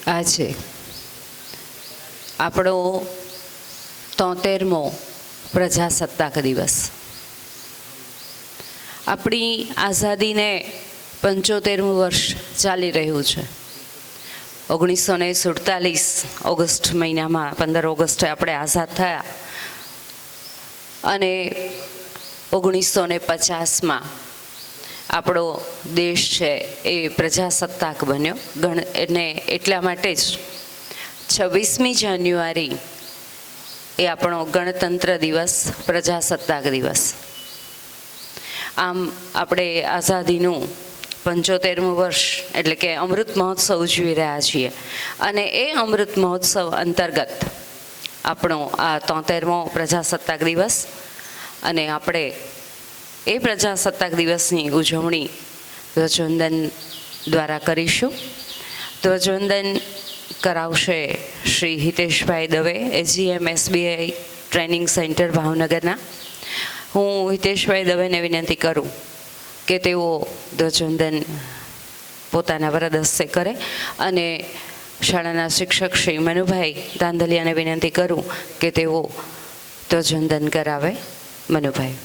આજે આપણો 73મો પ્રજાસત્તાક દિવસ. આપણી આઝાદીને 75મું વર્ષ ચાલી રહ્યું છે. 1947 ઓગસ્ટ મહિનામાં 15 ઓગસ્ટે આપણે આઝાદ થયા અને 1950માં આપણો દેશ છે એ પ્રજાસત્તાક બન્યો. અને એટલા માટે જ 26મી જાન્યુઆરી એ આપણો ગણતંત્ર દિવસ, પ્રજાસત્તાક દિવસ. આમ આપણે આઝાદીનું 75મું વર્ષ એટલે કે અમૃત મહોત્સવ ઉજવી રહ્યા છીએ અને એ અમૃત મહોત્સવ અંતર્ગત આપણો આ 73મો પ્રજાસત્તાક દિવસ અને આપણે એ પ્રજાસત્તાક દિવસની ઉજવણી ધ્વજવંદન દ્વારા કરીશું. ધ્વજવંદન કરાવશે Shri Hiteshbhai Dave, AGM SBI training centre ભાવનગરના. હું હિતેશભાઈ દવેને વિનંતી કરું કે તેઓ ધ્વજવંદન પોતાના વરદ હસ્તે કરે અને શાળાના શિક્ષક શ્રી મનુભાઈ ધાંધલિયાને વિનંતી કરું કે તેઓ ધ્વજવંદન કરાવે. મનુભાઈ.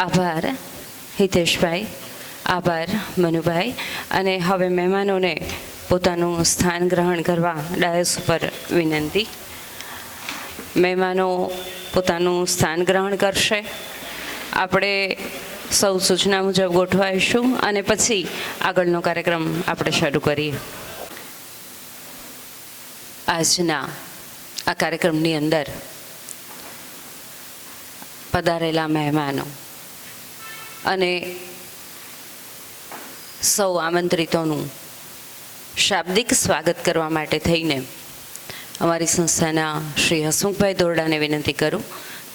આભાર હિતેશભાઈ, આભાર મનુભાઈ. અને હવે મહેમાનોને પોતાનું સ્થાન ગ્રહણ કરવા ડાયસ પર વિનંતી. મહેમાનો પોતાનું સ્થાન ગ્રહણ કરશે. આપણે સૌ સૂચના મુજબ ગોઠવાઈશું અને પછી આગળનો કાર્યક્રમ આપણે શરૂ કરીએ. આજના આ કાર્યક્રમની અંદર પધારેલા મહેમાનો અને સૌ આમંત્રિતોનું શાબ્દિક સ્વાગત કરવા માટે થઈને અમારી સંસ્થાના શ્રી હસમુખભાઈ દોરડાને વિનંતી કરું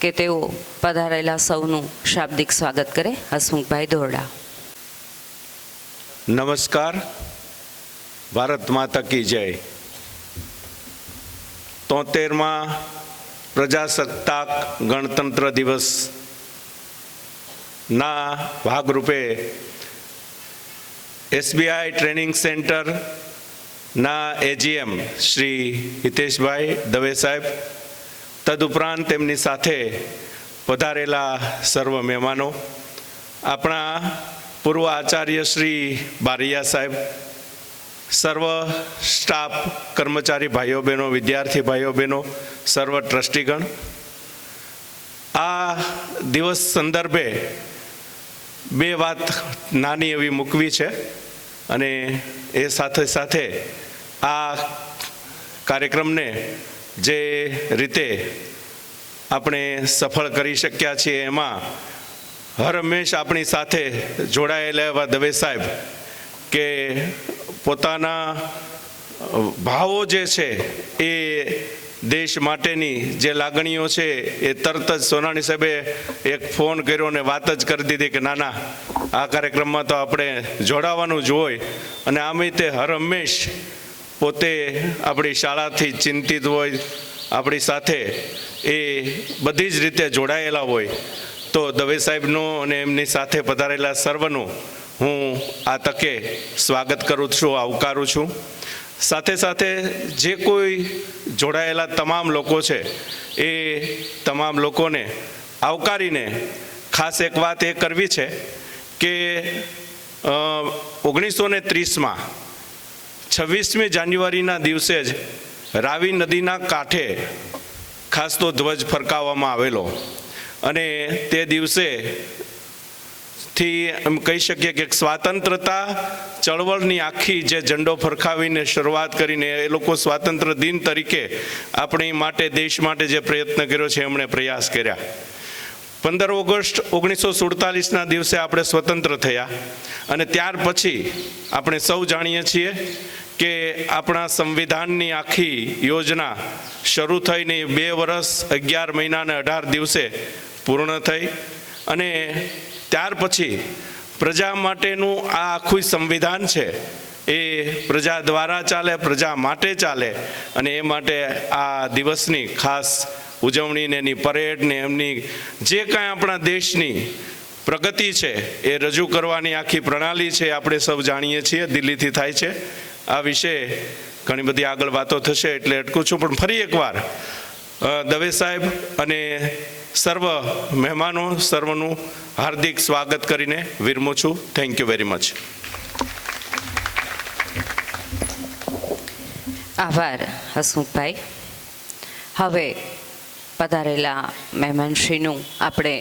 કે તેઓ પધારેલા સૌનું શાબ્દિક સ્વાગત કરે. હસમુખભાઈ દોરડા. નમસ્કાર. ભારત માતા કી જય. 73મા પ્રજાસત્તાક ગણતંત્ર દિવસના ભાગરૂપે એસબીઆઈ ટ્રેનિંગ સેન્ટરના એજીએમ શ્રી હિતેશભાઈ દવે સાહેબ, તદુપરાંત તેમની સાથે પધારેલા સર્વ મહેમાનો, આપણા પૂર્વ આચાર્ય શ્રી બારૈયા સાહેબ, સર્વ સ્ટાફ, કર્મચારી ભાઈઓ બહેનો, વિદ્યાર્થી ભાઈઓ બહેનો, સર્વ ટ્રસ્ટીગણ, આ દિવસ સંદર્ભે બે વાત નાની એવી મૂકવી છે અને એ સાથે સાથે આ કાર્યક્રમને જે રીતે આપણે સફળ કરી શક્યા છીએ એમાં હર હંમેશ આપણી સાથે જોડાયેલા એવા દવે સાહેબ કે પોતાના ભાવો જે છે એ દેશ માટેની જે લાગણીઓ છે એ તરત જ સોનાણી સાહેબે એક ફોન કર્યો અને વાત જ કરી દીધી કે ના આ કાર્યક્રમમાં તો આપણે જોડાવાનું જ હોય. અને આમે તે હર હંમેશ પોતે આપણી શાળાથી ચિંતિત હોય, આપણી સાથે એ બધી જ રીતે જોડાયેલા હોય. તો દવે સાહેબનું અને એમની સાથે પધારેલા સર્વનું હું આ તકે સ્વાગત કરું છું, આવકારું છું. સાથે સાથે જે કોઈ જોડાયેલા તમામ લોકો છે એ તમામ લોકોને આવકારીને ખાસ એક વાત એ કરવી છે કે 1930માં 26મી જાન્યુઆરીના દિવસે જ રાવી નદીના કાંઠે ખાસ તો ધ્વજ ફરકાવવામાં આવેલો અને તે દિવસે થી એમ કહી શકીએ કે સ્વાતંત્રતા ચળવળની આખી જે ઝંડો ફરકાવીને શરૂઆત કરીને એ લોકો સ્વાતંત્ર્ય દિન તરીકે આપણી માટે, દેશ માટે જે પ્રયત્ન કર્યો છે એમણે પ્રયાસ કર્યા. 15 ઓગસ્ટ 1947ના દિવસે આપણે સ્વતંત્ર થયા અને ત્યાર પછી આપણે સૌ જાણીએ છીએ કે આપણા સંવિધાનની આખી યોજના શરૂ થઈને 2 વર્ષ 11 મહિના અને 18 દિવસે પૂર્ણ થઈ અને ત્યાર પછી પ્રજા માટેનું આ આખું સંવિધાન છે એ પ્રજા દ્વારા ચાલે, પ્રજા માટે ચાલે અને એ માટે આ દિવસની ખાસ ઉજવણી ને એની પરેડ ને એમની જે કાંઈ આપણા દેશની પ્રગતિ છે એ રજૂ કરવાની આખી પ્રણાલી છે આપણે સૌ જાણીએ છીએ, દિલ્હીથી થાય છે. આ વિશે ઘણી બધી આગળ વાતો થશે એટલે અટકું છું, પણ ફરી એકવાર દવે સાહેબ અને સર્વ મહેમાનો સર્વનું હાર્દિક સ્વાગત કરીને વિરમું છું. Thank you very much. આભાર હસમુખભાઈ. હવે પધારેલા મહેમાનશ્રીનું આપણે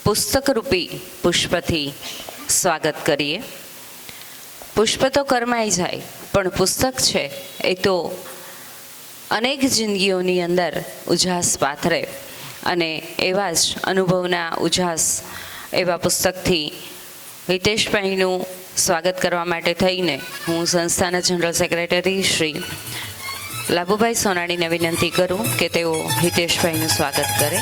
પુસ્તકરૂપી પુષ્પથી સ્વાગત કરીએ. પુષ્પ તો કરમાઈ જાય પણ પુસ્તક છે એ તો અનેક જિંદગીઓની અંદર ઉજાસ પાથરે અને એવા જ અનુભવના ઉજાસ એવા પુસ્તકથી હિતેશભાઈનું સ્વાગત કરવા માટે થઈને હું સંસ્થાના જનરલ સેક્રેટરી શ્રી લાભુભાઈ સોનાણીને વિનંતી કરું કે તેઓ હિતેશભાઈનું સ્વાગત કરે.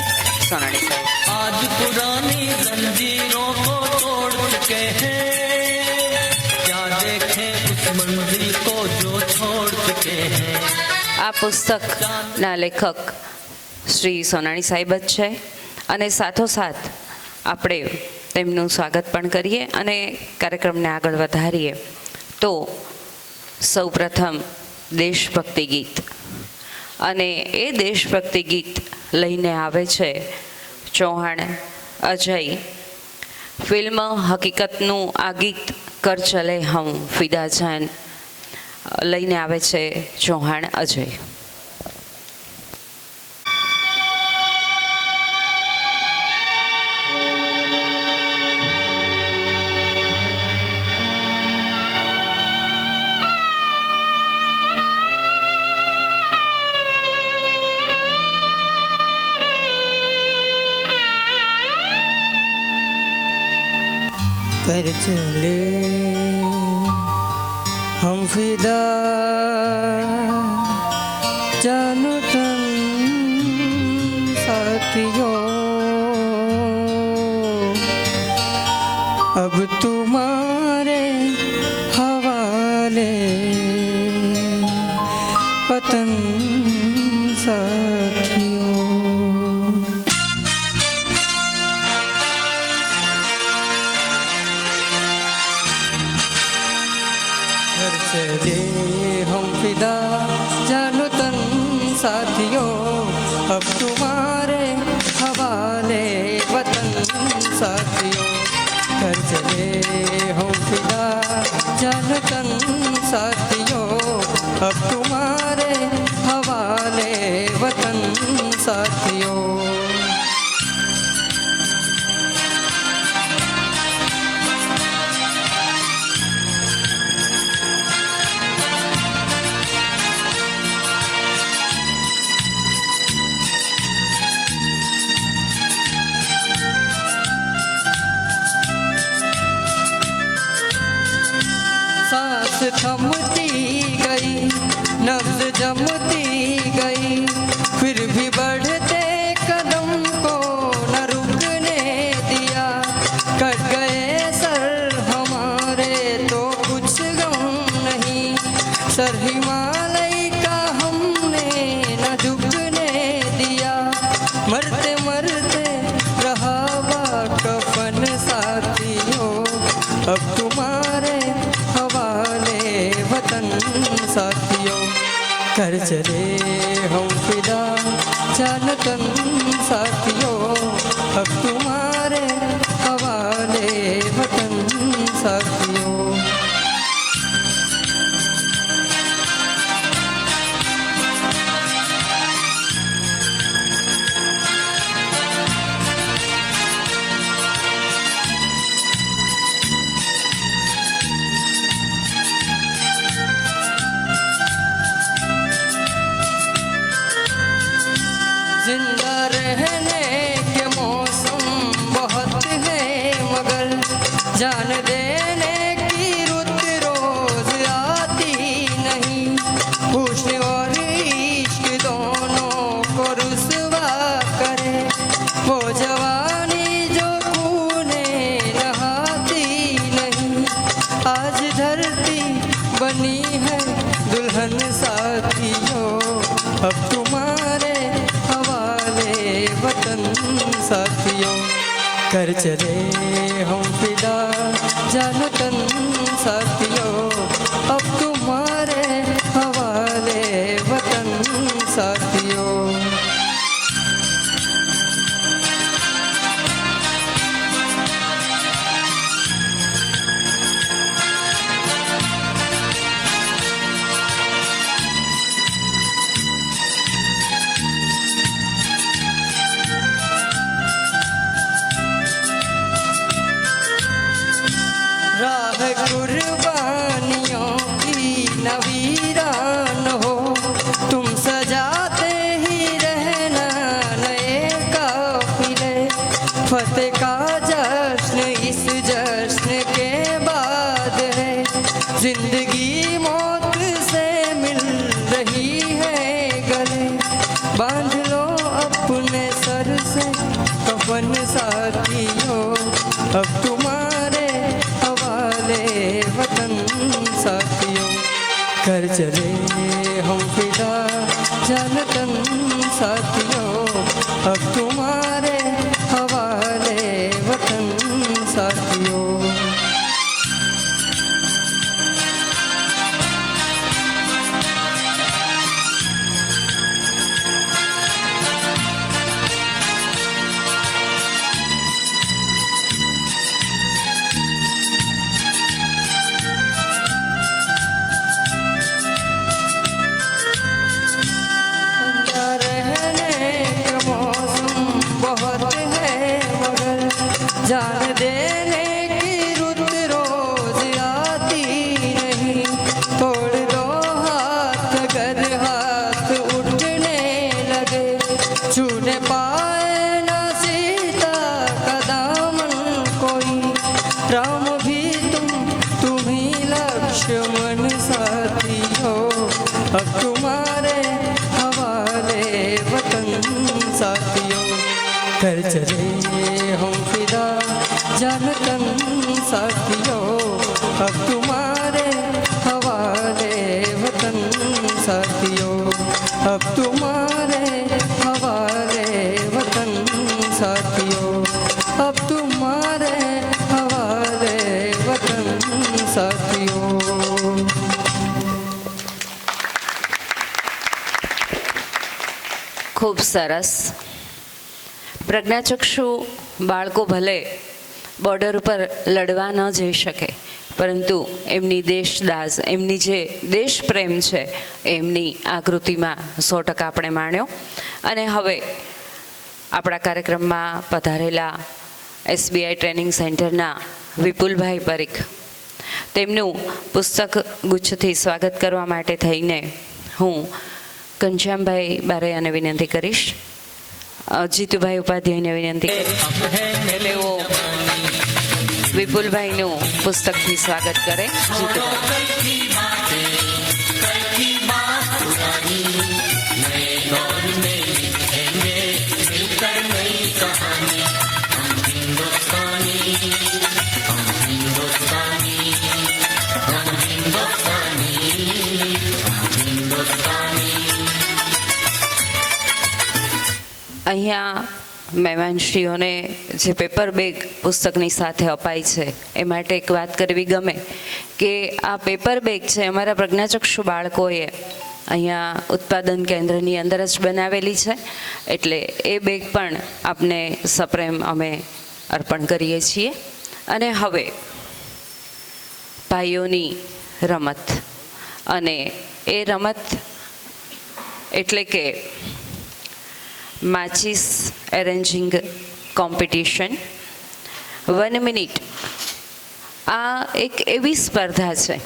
સોનાણી સાહેબ. આજ પુરાની જંજીરોं को तोड़ चुके हैं, क्या देखें उस मंजिल को जो छोड़ चुके हैं. આ પુસ્તકના લેખક શ્રી સોનાણી સાહેબ જ છે અને સાથોસાથ આપણે તેમનું સ્વાગત પણ કરીએ અને કાર્યક્રમને આગળ વધારીએ. તો સૌપ્રથમ દેશભક્તિ ગીત અને એ દેશભક્તિ ગીત લઈને આવે છે ચૌહાણ અજય. ફિલ્મ હકીકતનું આ ગીત કર ચલે હમ ફિદા જાન લઈને આવે છે ચૌહાણ અજય. कर चले हम फिदा जानो तन साथियों, अब तुम्हारे हवाले वतन साथियों। घर चले हम फिदा जानो तन साथियों, अब तुम्हारे हवाले वतन साथियों। घर चले हम फिदा जानो तन साथियों, अब तुम्हारे हवाले वतन साथियों। सांस थमती गई, नब्ज जमती गई, फिर भी बढ़ते कदम को न रुकने दिया। कट गए सर हमारे तो कुछ गम नहीं, सर हिमालय का हमने न झुकने दिया। मरते मरते रहा वा कफन साथियों, अब तुम्हारे हवाले वतन साथियों। कर चले हम फिदा जानो तन साथियों, अब तुम्हारे हवाले वतन साथियों। जिंदा रहने के मौसम बहुत है मगर जान देने की रुत रोज आती नहीं। हुस्न और इश्क दोनों को रुसवा करे वो जवानी जो खूने नहाती नहीं। आज धरती बनी है दुल्हन साथियों, अब तुम्हारे हवाले वतन साथियों। कर चले हम फिदा जानो तन साथियों, अब तुम्हारे हवाले वतन साथियों। राह कुर्बानियों की नवीरान हो, तुम सजाते ही रहना नए काफिले। फतेह का जश्न इस जश्न के बाद है, जिंदगी मौत से मिल रही है गले। बांध लो अपने सर से कफन साथियों, अब तुम्हारे हवाले वतन साथियों। कर चले हम फिदा जानो तन साथियों, अब तुम्हारे हवाले वतन साथियों। जान देने की रुत रोज आती नहीं। तोड़ दो हाथ अगर हाथ उठने लगे, छूने पाए ना सीता का दामन कोई। राम अब तुम्हारे हवाले वतन साथियों, कर चले हम फिदा जान तन साथियों, अब तुम्हारे हवाले वतन साथियों, अब तुम्हारे हवाले वतन साथियों, अब तुम्हारे हवाले वतन साथियों। ખૂબ સરસ. પ્રજ્ઞાચક્ષુ બાળકો ભલે બોર્ડર ઉપર લડવા ન જઈ શકે, પરંતુ એમની દેશદાઝ, એમની જે દેશ પ્રેમ છે એમની આકૃતિમાં 100% આપણે માણ્યો. અને હવે આપણા કાર્યક્રમમાં પધારેલા SBI ટ્રેનિંગ સેન્ટરના વિપુલભાઈ પરીખ, તેમનું પુસ્તક ગુચ્છથી સ્વાગત કરવા માટે થઈને હું ઘનશ્યામભાઈ બારૈયાને વિનંતી કરીશ, જીતુભાઈ ઉપાધ્યાયને વિનંતી કરીશ કે તેઓ વિપુલભાઈનું પુસ્તકથી સ્વાગત કરે. જીતુભાઈ. અહીંયા મહેમાનશ્રીઓને જે પેપર બેગ પુસ્તકની સાથે અપાય છે એ માટે એક વાત કરવી ગમે કે આ પેપર બેગ છે અમારા પ્રજ્ઞાચક્ષુ બાળકોએ અહીંયા ઉત્પાદન કેન્દ્રની અંદર જ બનાવેલી છે, એટલે એ બેગ પણ આપને સપ્રેમ અમે અર્પણ કરીએ છીએ. અને હવે ભાઈઓની રમત, અને એ રમત એટલે કે માચીસ એરેન્જિંગ કોમ્પિટિશન 1 મિનિટ. આ એક એવી સ્પર્ધા છે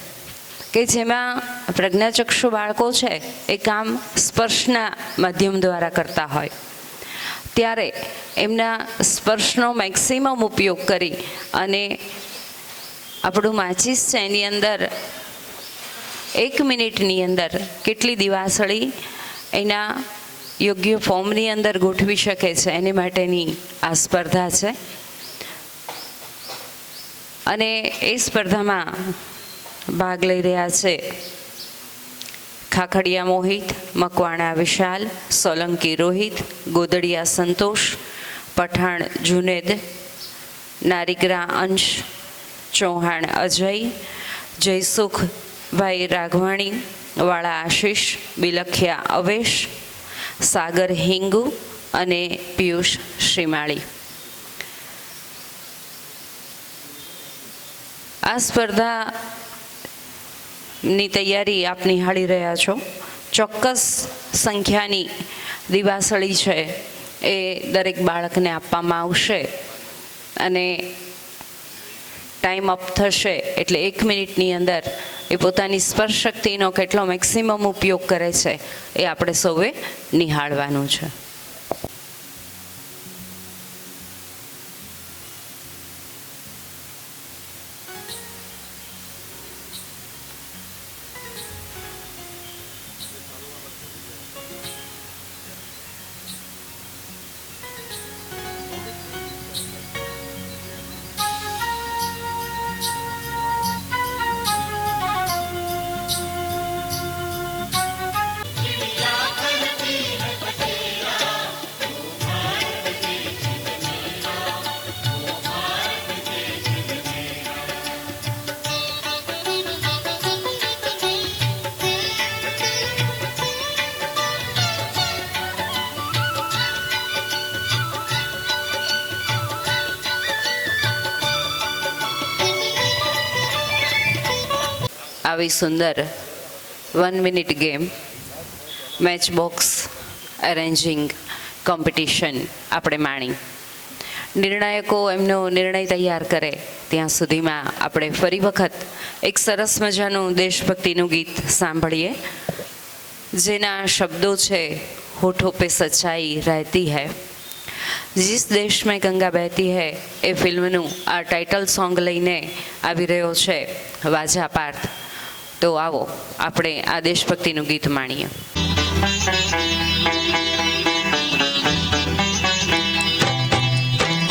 કે જેમાં પ્રજ્ઞાચક્ષુ બાળકો છે એ કામ સ્પર્શના માધ્યમ દ્વારા કરતા હોય, ત્યારે એમના સ્પર્શનો મેક્સિમમ ઉપયોગ કરી અને આપણું માચીસ છે એની અંદર 1 મિનિટની અંદર કેટલી દિવાસળી એના યોગ્ય ફોર્મની અંદર ગોઠવી શકે છે એની માટેની આ સ્પર્ધા છે. અને એ સ્પર્ધામાં ભાગ લઈ રહ્યા છે ખાખડિયા મોહિત, મકવાણા વિશાલ, સોલંકી રોહિત, ગોદડિયા સંતોષ, પઠાણ જુનેદ, નારીગરા અંશ, ચૌહાણ અજય, જયસુખભાઈ રાઘવાણી, વાળા આશીષ, બિલખિયા અવેશ, સાગર હિંગુ અને પિયુષ શ્રીમાળી. આ સ્પર્ધાની તૈયારી આપ નિહાળી રહ્યા છો. ચોક્કસ સંખ્યાની દિવાસળી છે એ દરેક બાળકને આપવામાં આવશે, અને ટાઈમ અપ થશે એટલે 1 મિનિટની અંદર એ પોતાની સ્પર્શ શક્તિનો કેટલો મેક્સિમમ ઉપયોગ કરે છે એ આપણે સૌએ નિહાળવાનું છે. આવી સુંદર 1 minute game match box arranging competition આપણે માણી. નિર્ણાયકો એમનો નિર્ણય તૈયાર કરે ત્યાં સુધીમાં આપણે ફરી વખત એક સરસ મજાનું દેશભક્તિનું ગીત સાંભળીએ, જેના શબ્દો છે હોઠો पे सच्चाई रहती है, जिस देश में गंगा बहती है એ ફિલ્મનું આ ટાઇટલ સોંગ લઈને આવી રહ્યો છે વાજા પાર્થ. તો આવો આપણે આ દેશભક્તિનું ગીત માણીએ.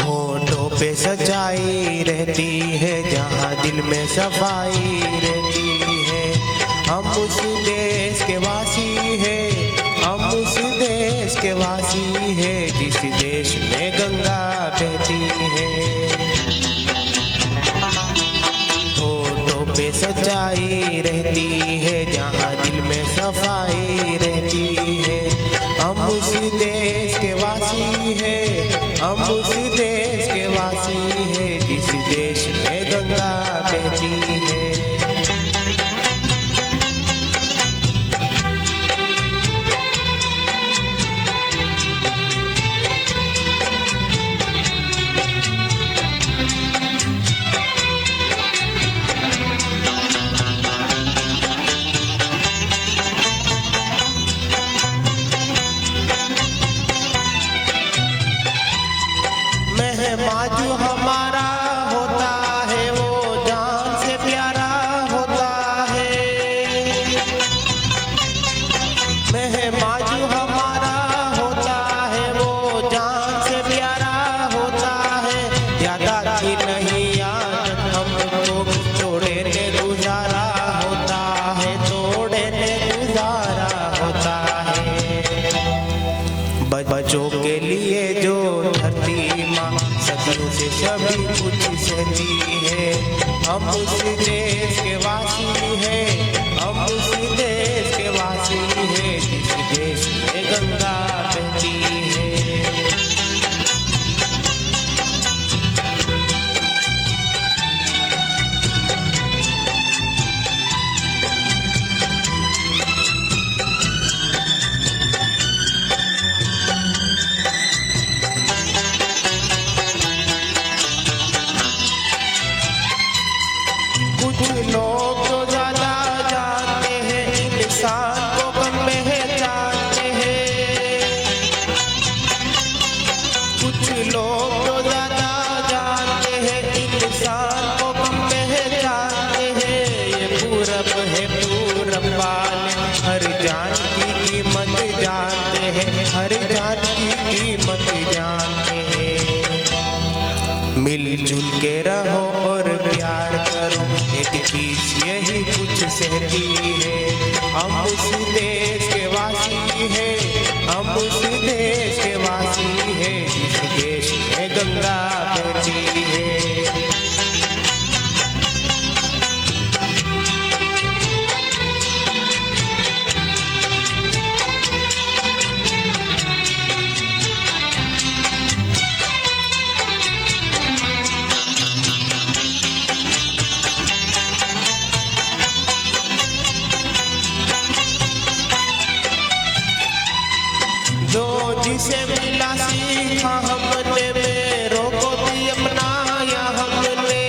होठों पे सच्चाई रहती है जहाँ दिल में सफाई रहती है. हम उस देश के वासी हैं, हम उस देश के वासी हैं जिस देश में गंगा बहती है. होठों पे सच्चाई रहती है जहाँ दिल में सफाई रहती है. हम उस देश के वासी हैं, हम उस देश के वासी हैं जिस देश में गंगा बहती है. मेहमान जो हमारा होता है वो जान से प्यारा होता है. मेहमान जो हमारा होता है वो जान से प्यारा होता है. ज्यादा की नहीं आदत हमको तोड़े ने गुजारा होता है, तोड़े ने गुजारा होता है. बच्चों के लिए जो धरती माँ सदियों से सभी कुछ सहती है. हम उस देश के वासी हैं, हम उस देश के वासी हैं जिस देश में गंगा बहती है. कुछ लोग तो ज्यादा जानते हैं, इंसान को कम पहचानते हैं. कुछ लोग तो ज्यादा जानते हैं, इंसान को कम पहचानते हैं. ये पूरब है पूरब वाले हर जान की कीमत जानते हैं, हर जान की कीमत जानते हैं. मिलजुल के रहो और प्यार करो, एक चीज यही कुछ सहती है. हम उस देश के वासी हैं, हम उस देश के वासी हैं जिस देश में गंगा बहती है. जो जिसे मिला सीखा हमने, मेरों को भी अपनाया हमने.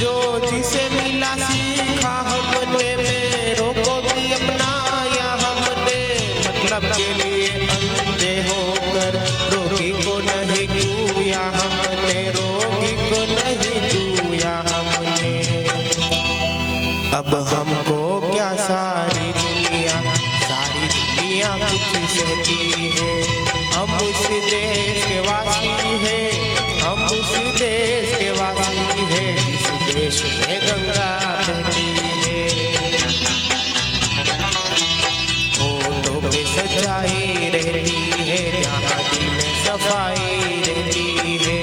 जो जिसे मिला सीखा हमने, मेरों को भी अपनाया हमने. मतलब के लिए अंधे होकर रोगी को नहीं छूया हमने, रोगी को नहीं छूया हमने. अब हमको क्या सारी दुनिया कुछ सहती है. हम उस देश के वासी हैं, हम उस देश के वासी हैं जिस देश में गंगा बहती है. होठों पे सच्चाई रहती है जहाँ दिल में सफाई रहती है.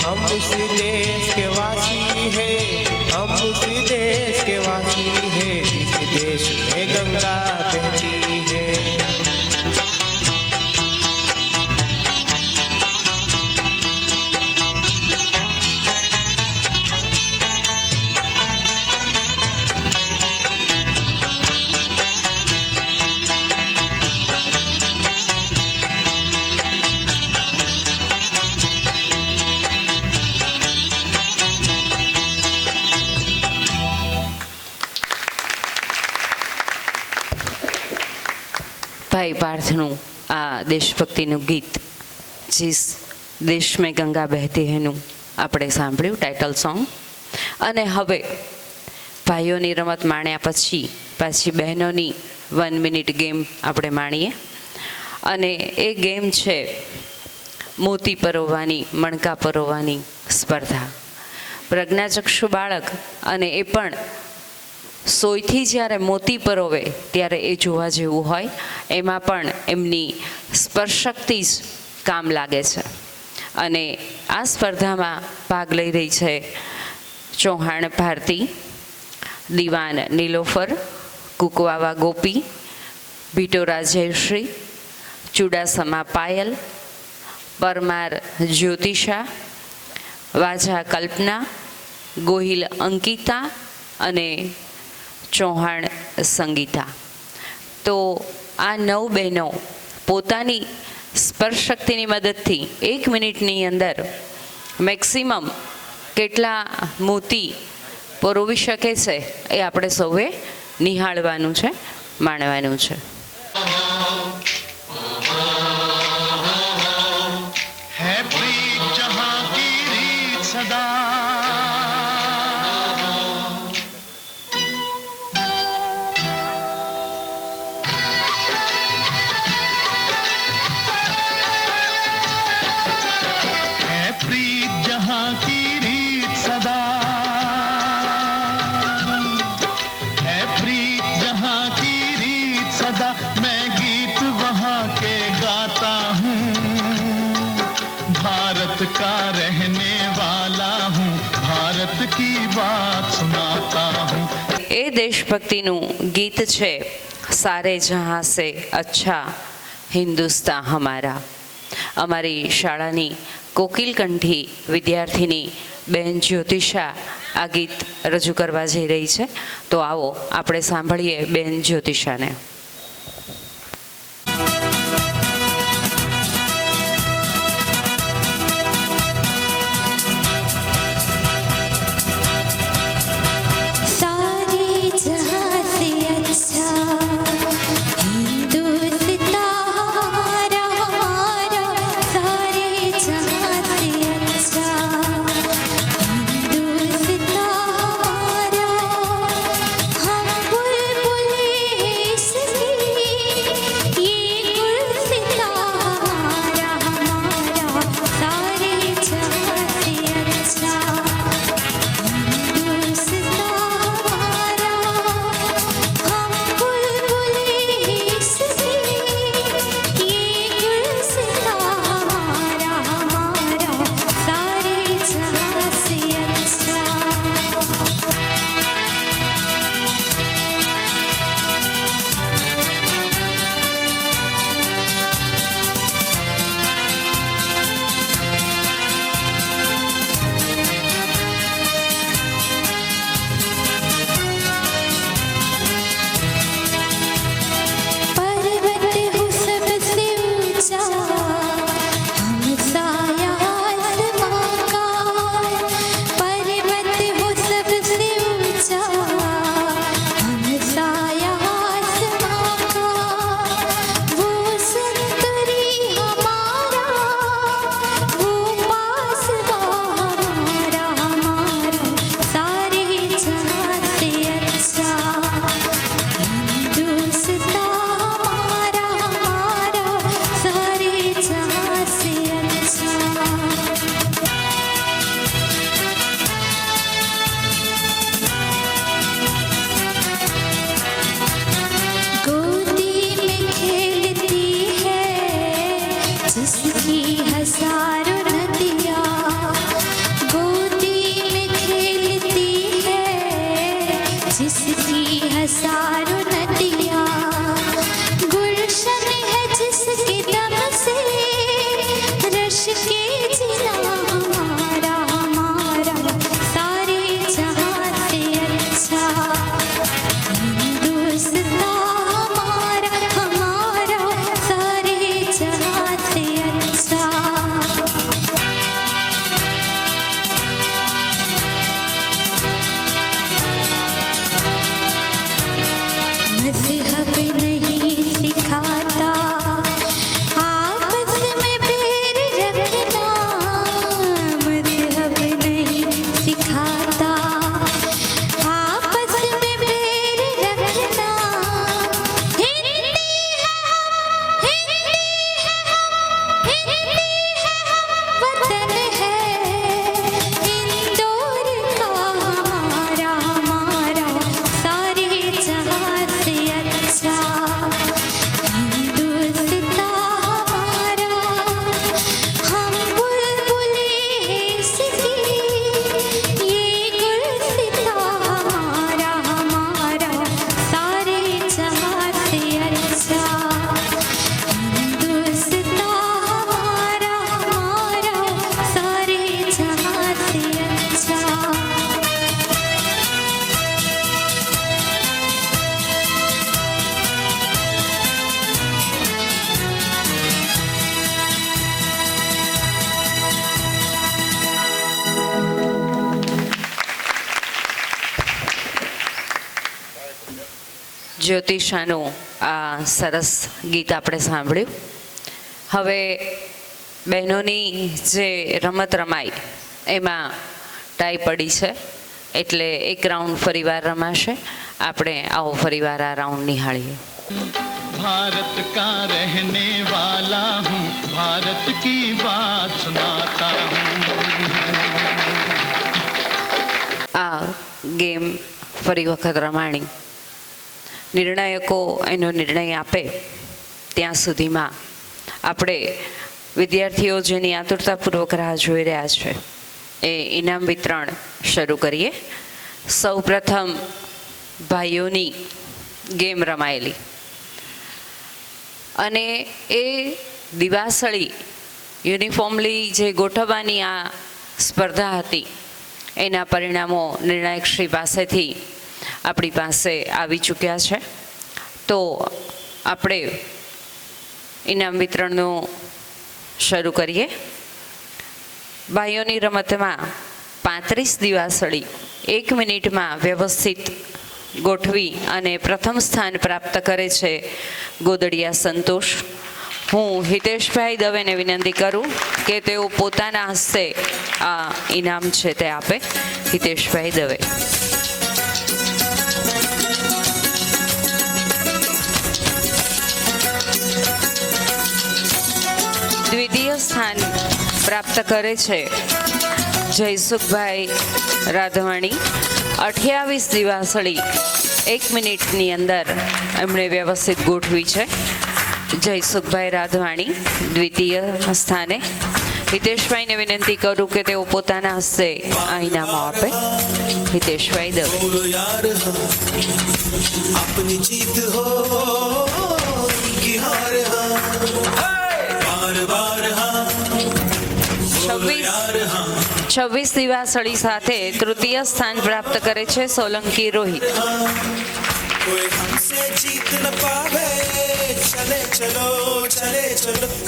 हम उस देश के वासी हैं, हम उस देश के वासी हैं जिस देश में गंगा बहती है. ભાઈ પાર્થનું આ દેશભક્તિનું ગીત જીસ દેશ મેં ગંગા બહેતી હેનું આપણે સાંભળ્યું ટાઇટલ સોંગ. અને હવે ભાઈઓની રમત માણ્યા પછી પાછી બહેનોની 1 મિનિટ ગેમ આપણે માણીએ. અને એ ગેમ છે મોતી પરોવવાની, મણકા પરોવવાની સ્પર્ધા. પ્રજ્ઞાચક્ષુ બાળક અને એ પણ સોયથી જ્યારે મોતી પરોવે ત્યારે એ જોવા જેવું હોય. એમાં પણ એમની સ્પર્શક્તિ જ કામ લાગે છે. અને આ સ્પર્ધામાં ભાગ લઈ રહી છે ચૌહાણ ભારતી, દિવાન નીલોફર, કુકવાવા ગોપી, ભીટોરા જયશ્રી, ચુડાસમા પાયલ, પરમાર જ્યોતિષા, વાઝા કલ્પના, ગોહિલ અંકિતા અને ચૌહાણ સંગીતા. તો આ 9 બહેનો પોતાની સ્પર્શ શક્તિની મદદથી 1 મિનિટની અંદર મેક્સિમમ કેટલા મોતી પરોવી શકે છે એ આપણે સૌએ નિહાળવાનું છે, માણવાનું છે. है प्रीत जहां की रीत सदा, है प्रीत जहां की रीत सदा, है प्रीत जहां की रीत सदा, मैं गीत वहां के गाता हूँ, भारत का रहने वाला हूँ, भारत की बात सुनाता हूँ. એ દેશભક્તિનું ગીત છે સારે જહાં સે અચ્છા હિન્દુસ્તાન હમારા. અમારી શાળાની કોકિલકંઠી વિદ્યાર્થીની બહેન જ્યોતિષા આ ગીત રજૂ કરવા જઈ રહી છે. તો આવો આપણે સાંભળીએ બહેન જ્યોતિષાને. सारे जहां से अच्छा हिंदुस्तान हमारा, सारे जहां से अच्छा हिंदुस्तान हमारा. हम बुलबुल इस જ્યોતિષાનું આ સરસ ગીત આપણે સાંભળ્યું. હવે બહેનોની જે રમત રમાઈ એમાં ટાઈ પડી છે, એટલે એક રાઉન્ડ ફરીવાર રમાશે. આપણે આવો ફરીવાર આ રાઉન્ડ નિહાળીએ. भारत का रहने वाला हूँ, भारत की बात सुनाता हूँ. આ ગેમ ફરી વખત રમાણી. નિર્ણાયકો એનો નિર્ણય આપે ત્યાં સુધીમાં આપણે વિદ્યાર્થીઓ જેની આતુરતાપૂર્વક રાહ જોઈ રહ્યા છે એ ઇનામ વિતરણ શરૂ કરીએ. સૌ પ્રથમ ભાઈઓની ગેમ રમાયેલી અને એ દિવાસળી યુનિફોર્મલી જે ગોઠવવાની આ સ્પર્ધા હતી એના પરિણામો નિર્ણાયક શ્રી પાસેથી આપણી પાસે આવી ચૂક્યા છે. તો આપણે ઇનામ વિતરણનું શરૂ કરીએ. ભાઈઓની રમતમાં 35 દિવાસળી 1 મિનિટમાં વ્યવસ્થિત ગોઠવી અને પ્રથમ સ્થાન પ્રાપ્ત કરે છે ગોદડિયા સંતોષ. હું હિતેશભાઈ દવેને વિનંતી કરું કે તેઓ પોતાના હસ્તે આ ઇનામ છે તે આપે. હિતેશભાઈ દવે. દ્વિતીય સ્થાન પ્રાપ્ત કરે છે જયસુખભાઈ રાધવાણી. 28 દિવાસળી 1 મિનિટની અંદર એમણે વ્યવસ્થિત ગોઠવી છે. જયસુખભાઈ રાધવાણી દ્વિતીય સ્થાને. હિતેશભાઈને વિનંતી કરું કે તેઓ પોતાના હસ્તે આ ઇનામો આપે. હિતેશભાઈ દવે. अपनी जीत हो की हार बार बार 26 દિવાસળી સાથે તૃતીય સ્થાન પ્રાપ્ત કરે છે સોલંકી રોહિત. कोई हमसे जीत न पावे चले चलो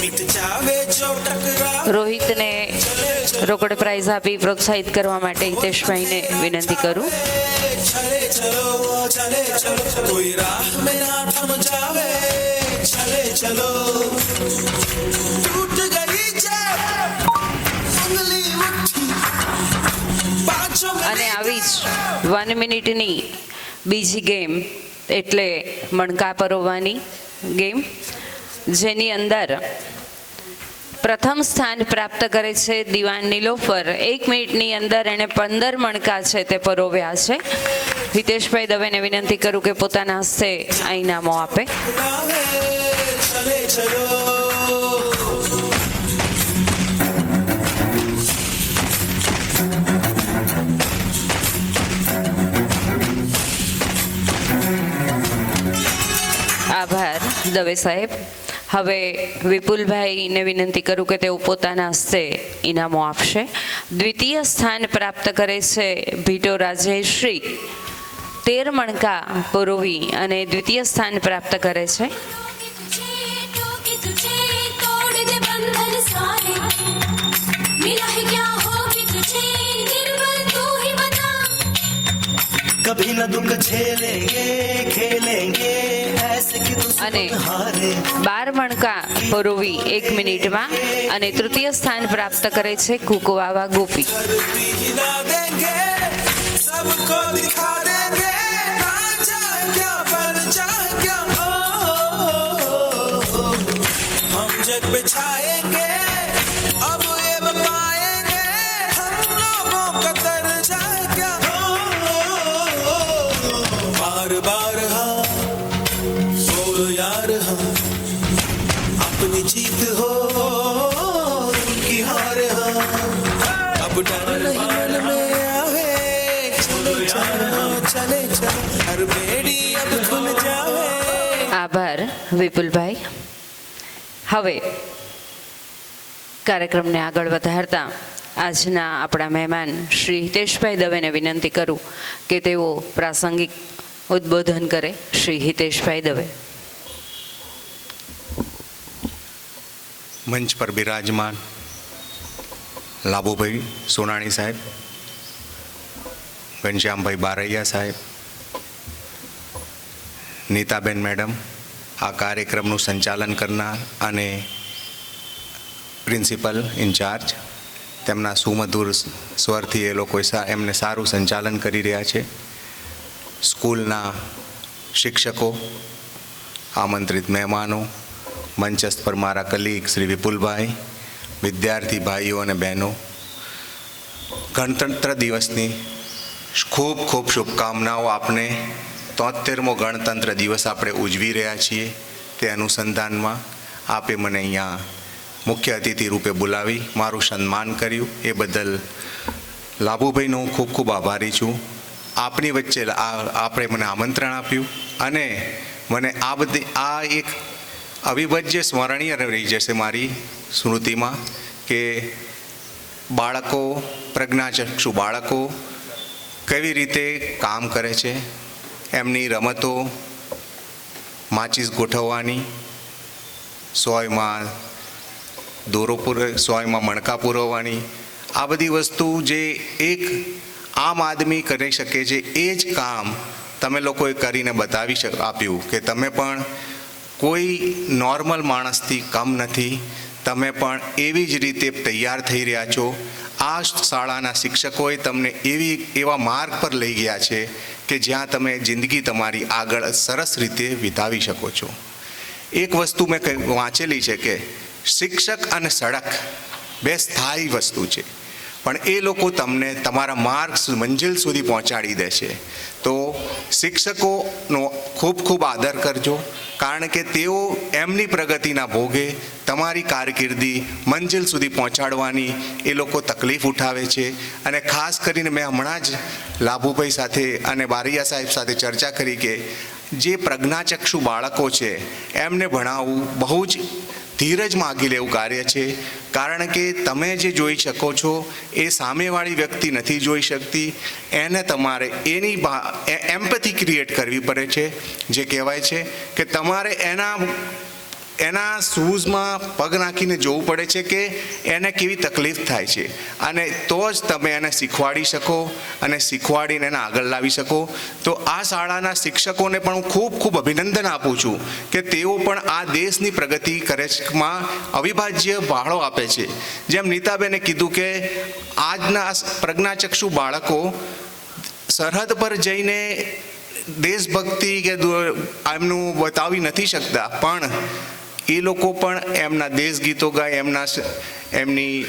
मिट जावे जो टकराव રોહિતને રોકડ પ્રાઇઝ આપી પ્રોત્સાહિત કરવા માટે હિતેશભાઈને વિનંતી કરું. चले चलो कोई राह में ना थम जावे चले चलो टूट गई जब उंगली मुट्ठी पांचों અને આવી જ 1 મિનિટની બીજી ગેમ એટલે મણકા પરોવવાની ગેમ, જેની અંદર પ્રથમ સ્થાન પ્રાપ્ત કરે છે દિવાન નીલોફર. 1 મિનિટની અંદર એણે 15 મણકા છે તે પરોવ્યા છે. હિતેશભાઈ દવેને વિનંતી કરું કે પોતાના હસ્તે આ ઇનામો આપે. चले चलो આભાર દવે સાહેબ. હવે વિપુલભાઈને વિનંતી કરું કે તેઓ પોતાના હસ્તે ઇનામો આપશે. દ્વિતીય સ્થાન પ્રાપ્ત કરે છે ભીટો રાજેશ્રી. 13 મણકા પરોવી અને દ્વિતીય સ્થાન પ્રાપ્ત કરે છે. टोके तुझे तोड़ दे बंधन सारे मिला है क्या हो कि तुझे निर्बल तू ही बता कभी न दुख झेलेंगे खेलेंगे ऐसे कि અને दुश्मन हारे 12 મણકા પરોવી 1 મિનિટમાં અને તૃતીય સ્થાન પ્રાપ્ત કરે છે કુકવાવા ગોપી. हिला देंगे सबको दिखा देंगे ना चाहे क्या पर चाहे क्या हम जग पे छाएंगे अब ये पाएंगे हम लोगों का दर्जा है क्या बार बार हाँ बोलो यार हाँ अपनी जीत हो की हार हाँ अब डर नहीं मन में आवे चले चलो हर बेड़ी अब खुल जावे આભાર વિપુલભાઈ. હવે કાર્યક્રમને આગળ વધારતા આજના આપણા મહેમાન શ્રી હિતેશભાઈ દવેને વિનંતી કરું કે તેઓ પ્રાસંગિક ઉદ્બોધન કરે. શ્રી હિતેશભાઈ દવે. મંચ પર બિરાજમાન લાભુભાઈ સોનાણી સાહેબ, ઘનશ્યામભાઈ બારૈયા સાહેબ, નીતાબેન મેડમ, આ કાર્યક્રમનું સંચાલન કરનાર અને પ્રિન્સિપલ ઇન્ચાર્જ, તેમના સુમધુર સ્વરથી એ લોકો એમને સારું સંચાલન કરી રહ્યા છે. સ્કૂલના શિક્ષકો, આમંત્રિત મહેમાનો, મંચસ્થ પર મારા કલીગ શ્રી વિપુલભાઈ, વિદ્યાર્થી ભાઈઓ અને બહેનો, ગણતંત્ર દિવસની ખૂબ ખૂબ શુભકામનાઓ. આપને 73મો ગણતંત્ર દિવસ આપણે ઉજવી રહ્યા છીએ, તે અનુસંધાનમાં આપે મને અહીંયા મુખ્ય અતિથિ રૂપે બોલાવી મારું સન્માન કર્યું, એ બદલ લાભુભાઈનો હું ખૂબ ખૂબ આભારી છું. આપની વચ્ચે આપણે મને આમંત્રણ આપ્યું અને મને આ એક અવિભાજ્ય સ્મરણીય રહી જશે મારી સ્મૃતિમાં કે બાળકો, પ્રજ્ઞાચક્ષુ બાળકો કેવી રીતે કામ કરે છે. એમની રમતો, માચીસ ગોઠવવાની, સોયમાં દોરો સોયમાં મણકા પૂરવવાની, આ બધી વસ્તુ જે એક આમ આદમી કરી શકે છે, એ જ કામ તમે લોકોએ કરીને બતાવી આપ્યું કે તમે પણ કોઈ નોર્મલ માણસથી કમ નથી, તમે પણ એવી જ રીતે તૈયાર થઈ રહ્યા છો. આ શાળાના શિક્ષકોએ તમને એવા માર્ગ પર લઈ ગયા છે કે જ્યાં તમે જિંદગી તમારી આગળ સરસ રીતે વિતાવી શકો છો. એક વસ્તુ મેં વાંચેલી છે કે શિક્ષક અને સડક બે સ્થાયી વસ્તુ છે, પણ એ લોકો તમને તમારા માર્ગ મંજિલ સુધી પહોંચાડી દેશે. તો શિક્ષકોનો ખૂબ ખૂબ આદર કરજો, કારણ કે તેઓ એમની પ્રગતિના ભોગે તમારી કારકિર્દી મંજિલ સુધી પહોંચાડવાની એ લોકો તકલીફ ઉઠાવે છે. અને ખાસ કરીને મેં હમણાં જ લાભુભાઈ સાથે અને બારૈયા સાહેબ સાથે ચર્ચા કરી કે જે પ્રજ્ઞાચક્ષુ બાળકો છે એમને ભણાવવું બહુ જ ધીરજ માગી લેવું કાર્ય છે, કારણ કે તમે જે જોઈ શકો છો એ સામેવાળી વ્યક્તિ નથી જોઈ શકતી. એને તમારે એની એમ્પથી ક્રિએટ કરવી પડે છે. જે કહેવાય છે કે તમારે એના શૂઝમાં પગ નાખીને જોવું પડે છે કે એને કેવી તકલીફ થાય છે, અને તો જ તમે એને શીખવાડી શકો અને શીખવાડીને એને આગળ લાવી શકો. તો આ શાળાના શિક્ષકોને પણ હું ખૂબ ખૂબ અભિનંદન આપું છું કે તેઓ પણ આ દેશની પ્રગતિ કરેમાં અવિભાજ્ય ફાળો આપે છે. જેમ નીતાબેને કીધું કે આજના પ્રજ્ઞાચક્ષુ બાળકો સરહદ પર જઈને દેશભક્તિ કે એમનું બતાવી નથી શકતા, પણ એ લોકો પણ એમના દેશ ગીતો ગાય, એમની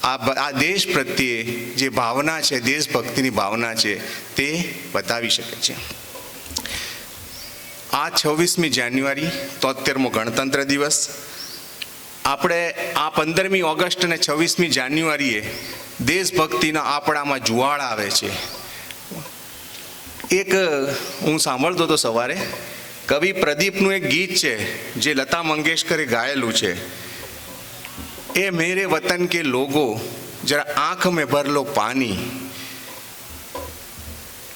આ દેશ પ્રત્યે જે ભાવના છે, દેશભક્તિની ભાવના છે, તે બતાવી શકે છે. આ 26મી જાન્યુઆરી 73મો ગણતંત્ર દિવસ. આપણે આ 15મી ઓગસ્ટ અને 26મી જાન્યુઆરીએ દેશભક્તિના આપણામાં જુવાળ આવે છે. એક હું સાંભળતો હતો સવારે, કવિ પ્રદીપનું એક ગીત છે જે લતા મંગેશકરે ગાયેલું છે, એ મેરે વતન કે લોગો જરા આંખ में भर लो पानी,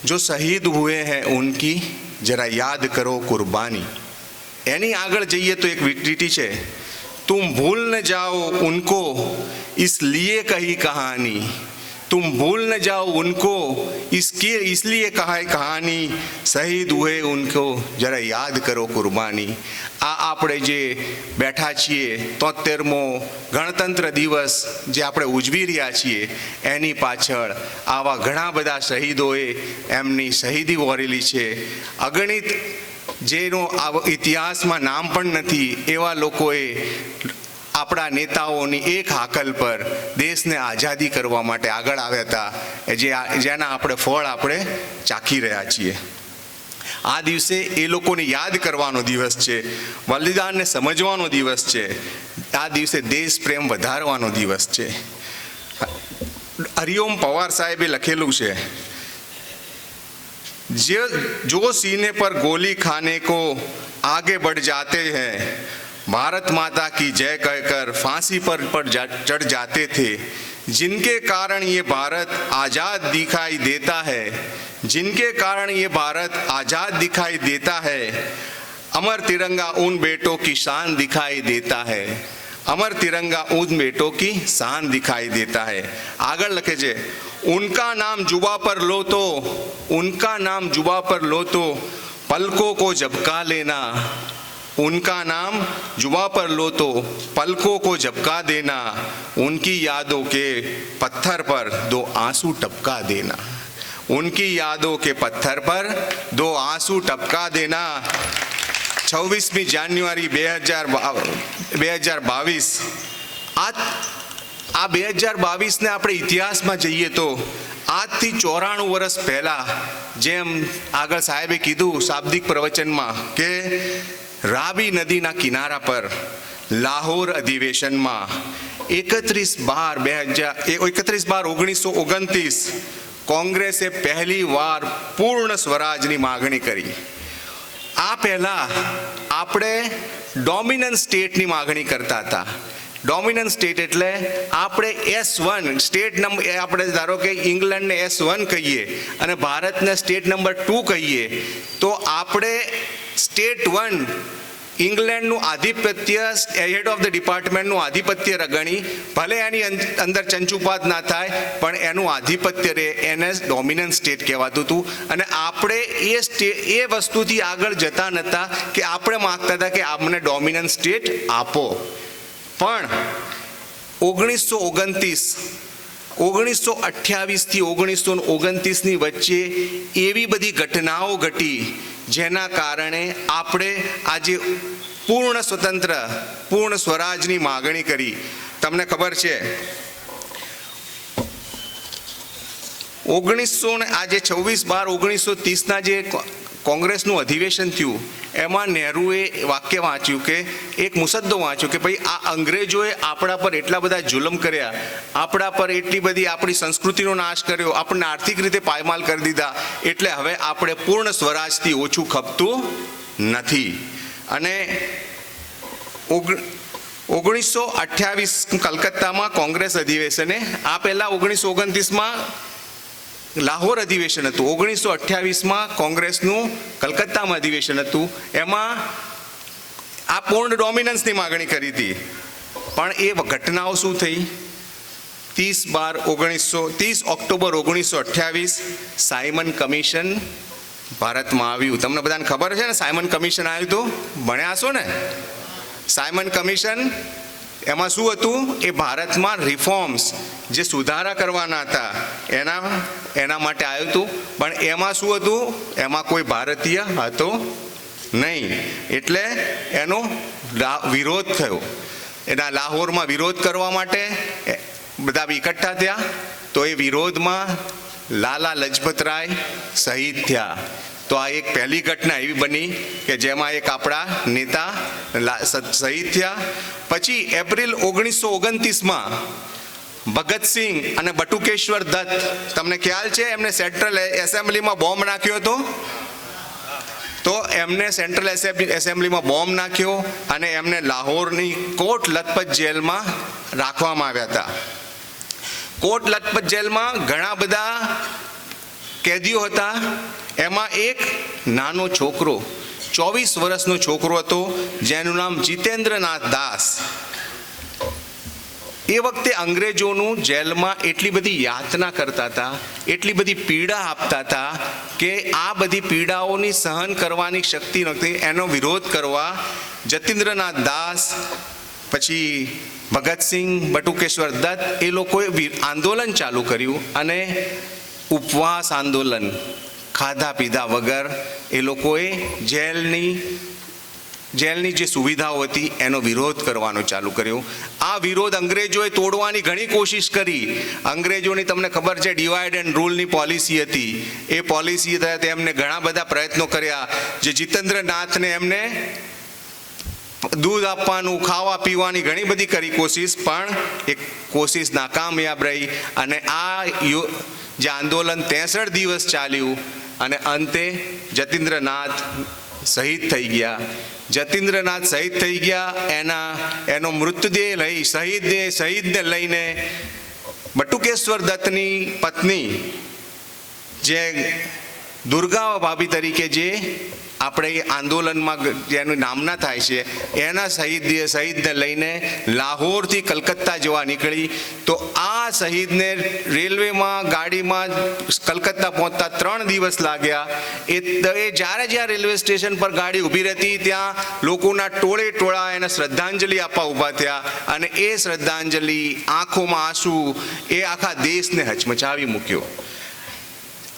जो शहीद हुए हैं उनकी जरा याद करो कुर्बानी. એની આગળ જઈએ તો એક લીટી છે, तुम भूल न जाओ उनको इसलिए कही कहानी, तुम भूल न जाओ उनको इसलिए कहा कहानी, शहीद हुए उनको जरा याद करो कुर्बानी. આ આપણે જે બેઠા છીએ 73મો ગણતંત્ર દિવસ જે આપણે ઉજવી રહ્યા છીએ, એની પાછળ આવા ઘણા બધા શહીદોએ એમની શહીદી વહોરેલી છે. અગણિત જેનો ઇતિહાસમાં નામ પણ નથી એવા લોકોએ આપણા નેતાઓની એક હાકલ પર દેશને આઝાદી કરવા માટે આગળ આવ્યા હતા, જેના આપણે ફળ આપણે ચાખી રહ્યા છીએ. આ દિવસે એ લોકોને યાદ કરવાનો દિવસ છે, બલિદાનને સમજવાનો દિવસ છે, આ દિવસે દેશ પ્રેમ વધારવાનો દિવસ છે. હરિઓમ પવાર સાહેબે લખેલું છે, जो सीने पर गोली खाने को आगे बढ़ जाते हैं, भारत माता की जय कहकर फांसी पर चढ़ जाते थे, जिनके कारण ये भारत आज़ाद दिखाई देता है, जिनके कारण ये भारत आज़ाद दिखाई देता है, अमर तिरंगा उन बेटों की शान दिखाई देता है, अमर तिरंगा उन बेटों की शान दिखाई देता है. आगे लखे छे, उनका नाम जुबा पर लो तो, उनका नाम जुबा पर लो तो पलकों को झपका लेना, उनका नाम जुबां पर लो तो पलकों को झपका देना, उनकी यादों के पत्थर पर दो आंसू टपका देना, उनकी यादों के पत्थर पर दो आंसू टपका देना। 26મી જાન્યુઆરી 2022 આ 2022ને આપણે ઇતિહાસમાં જઈએ તો આજથી 94 વર્ષ પહેલા, જેમ આગળ સાહેબે કીધું શાબ્દિક પ્રવચનમાં, કે રાવી નદીના કિનારા પર લાહોર અધિવેશનમાં 31/12/1929 કોંગ્રેસે પહેલી વાર પૂર્ણ સ્વરાજની માગણી કરી. આ પહેલા આપણે ડોમિનન્ટ સ્ટેટની માગણી કરતા હતા. ડોમિનન્ટ સ્ટેટ એટલે આપણે S1 સ્ટેટ નંબર, આપણે ધારો કે ઇંગ્લેન્ડને S1 કહીએ અને ભારતને સ્ટેટ નંબર 2 કહીએ, તો આપણે સ્ટેટ 1 ઇંગ્લેન્ડનું આધિપત્ય, હેડ ઓફ ધ ડિપાર્ટમેન્ટનું આધિપત્ય ગણી, ભલે એની અંદર ચંચુપાત ના થાય પણ એનું આધિપત્ય રહે, એને ડોમિનન્ટ સ્ટેટ કહેવાતું હતું. અને આપણે એ વસ્તુથી આગળ જતા નહોતા કે આપણે માગતા હતા કે આપણે ડોમિનન્ટ સ્ટેટ આપો. પણ 1928 થી 1929ની વચ્ચે એવી બધી ઘટનાઓ ઘટી જેના કારણે આપણે આજે પૂર્ણ સ્વતંત્ર, પૂર્ણ સ્વરાજની માગણી કરી. તમને ખબર છે 26/12/1930ના જે કોંગ્રેસનું અધિવેશન થયું એમાં નહેરુએ વાક્ય વાંચ્યું, કે એક મુસદ્દો વાંચ્યો કે ભાઈ આ અંગ્રેજોએ આપણા પર એટલા બધા જુલમ કર્યા, આપણા પર એટલી બધી આપણી સંસ્કૃતિનો નાશ કર્યો, આપણને આર્થિક રીતે પાયમાલ કરી દીધા, એટલે હવે આપણે પૂર્ણ સ્વરાજથી ઓછું ખપતું નથી. અને 1928 કલકત્તામાં કોંગ્રેસ અધિવેશને, આ પહેલા 1929માં લાહોર અધિવેશન હતું, 1928માં કોંગ્રેસનું કલકત્તામાં અધિવેશન હતું. એમાં આ પૂર્ણ ડોમિનન્સની માગણી કરી હતી. પણ એ ઘટનાઓ શું થઈ? 30 ઓક્ટોબર 1928 સાયમન કમિશન ભારતમાં આવ્યું. તમને બધાને ખબર છે ને સાયમન કમિશન આવ્યું હતું, ભણ્યા હશો ને. સાયમન કમિશન એમાં શું હતું? એ ભારતમાં રિફોર્મ્સ, જે સુધારા કરવાના હતા એના માટે આવ્યું હતું. પણ એમાં શું હતું? એમાં કોઈ ભારતીય હતો નહીં, એટલે એનો વિરોધ થયો. એના લાહોરમાં વિરોધ કરવા માટે બધા એકઠા થયા. તો એ વિરોધમાં લાલા લજપતરાય શહીદ થયા. તો આ એક પહેલી ઘટના એવી બની કે જેમાં એક આપણા નેતા શહીદ થયા. પછી એપ્રિલ 1929માં ભગતસિંહ અને બટુકેશ્વર દત્ત, તમને ખ્યાલ છે એમને સેન્ટ્રલ એસેમ્બલીમાં બોમ્બ નાખ્યો હતો. તો એમને સેન્ટ્રલ એસેમ્બલીમાં બોમ્બ નાખ્યો અને એમને લાહોરની કોટ લખપત જેલમાં રાખવામાં આવ્યા હતા. કોટ લખપત જેલમાં ઘણા બધા કેદીઓ હતા. એમાં એક નાનો છોકરો, 24 વર્ષનો છોકરો હતો, જેનું નામ જીતેન્દ્રનાથ દાસ. એ વખતે અંગ્રેજોનું જેલમાં એટલી બધી યાતના કરતા હતા, એટલી બધી પીડા આપતા હતા કે આ બધી પીડાઓની સહન કરવાની શક્તિ નહોતી. એનો વિરોધ કરવા જતીન્દ્રનાથ દાસ, પછી ભગતસિંહ, બટુકેશ્વર દત્ત, એ લોકોએ આંદોલન ચાલુ કર્યું. અને ઉપવાસ આંદોલન, ખાધા પીધા વગર એ લોકોએ જેલની જે સુવિધાઓ હતી એનો વિરોધ કરવાનો ચાલુ કર્યો. આ વિરોધ અંગ્રેજોએ તોડવાની ઘણી કોશિશ કરી. અંગ્રેજોની તમને ખબર છે ડિવાઈડ એન્ડ રૂલની પોલિસી હતી. એ પોલિસી તહેત એમને ઘણા બધા પ્રયત્નો કર્યા. જે જીતેન્દ્રનાથને એમને દૂધ આપવાનું, ખાવા પીવાની ઘણી બધી કરી કોશિશ, પણ એક કોશિશ નાકામયાબ રહી. અને આ જે આંદોલન 63 દિવસ ચાલ્યું અને અંતે જતીન્દ્રનાથ શહીદ થઈ ગયા. જતીન્દ્રનાથ શહીદ થઈ ગયા. એનો મૃતદેહ લઈ શહીદને લઈને બટુકેશ્વર દત્તની પત્ની, જે દુર્ગા ભાભી તરીકે જે આપણે એ આંદોલનમાં જેનું નામના થાય છે એના શહીદને લઈને લાહોરથી કલકત્તા જવા નીકળી. તો આ શહીદને રેલવેમાં ગાડીમાં કલકત્તા પહોંચતા 3 દિવસ લાગ્યા. એ જ્યારે રેલવે સ્ટેશન પર ગાડી ઊભી રહેતી ત્યાં લોકોના ટોળે ટોળા એને શ્રદ્ધાંજલિ આપવા ઊભા થયા. અને એ શ્રદ્ધાંજલિ, આંખોમાં આંસુ, એ આખા દેશને હચમચાવી મૂક્યો.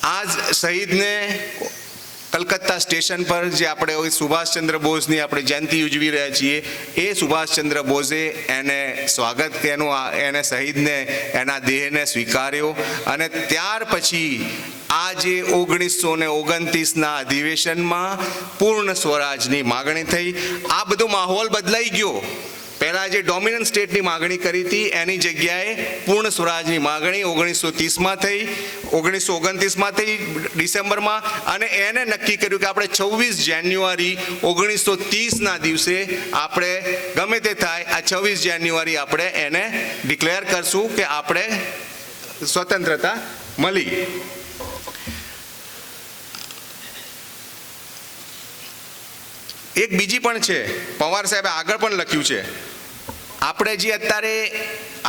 આ શહીદને કલકત્તા સ્ટેશન પર જે આપણે સુભાષચંદ્ર બોઝની આપણે જયંતિ ઉજવી રહ્યા છીએ, એ સુભાષચંદ્ર બોઝે એને સ્વાગત એને શહીદને એના દેહને સ્વીકાર્યો. અને ત્યાર પછી આ જે 1929ના અધિવેશનમાં પૂર્ણ સ્વરાજની માગણી થઈ. આ બધો માહોલ બદલાઈ ગયો. પહેલાં જે ડોમિનન્ટ સ્ટેટની માગણી કરી હતી એની જગ્યાએ પૂર્ણ સ્વરાજની માગણી 1930માં થઈ, 1929માં થઈ ડિસેમ્બરમાં. અને એને નક્કી કર્યું કે આપણે 26 જાન્યુઆરી 1930ના દિવસે આપણે ગમે તે થાય આ 26 જાન્યુઆરી આપણે એને ડિક્લેર કરશું કે આપણે સ્વતંત્રતા મળી. એક બીજી પણ છે, પવાર સાહેબે આગળ પણ લખ્યું છે. આપણે જે અત્યારે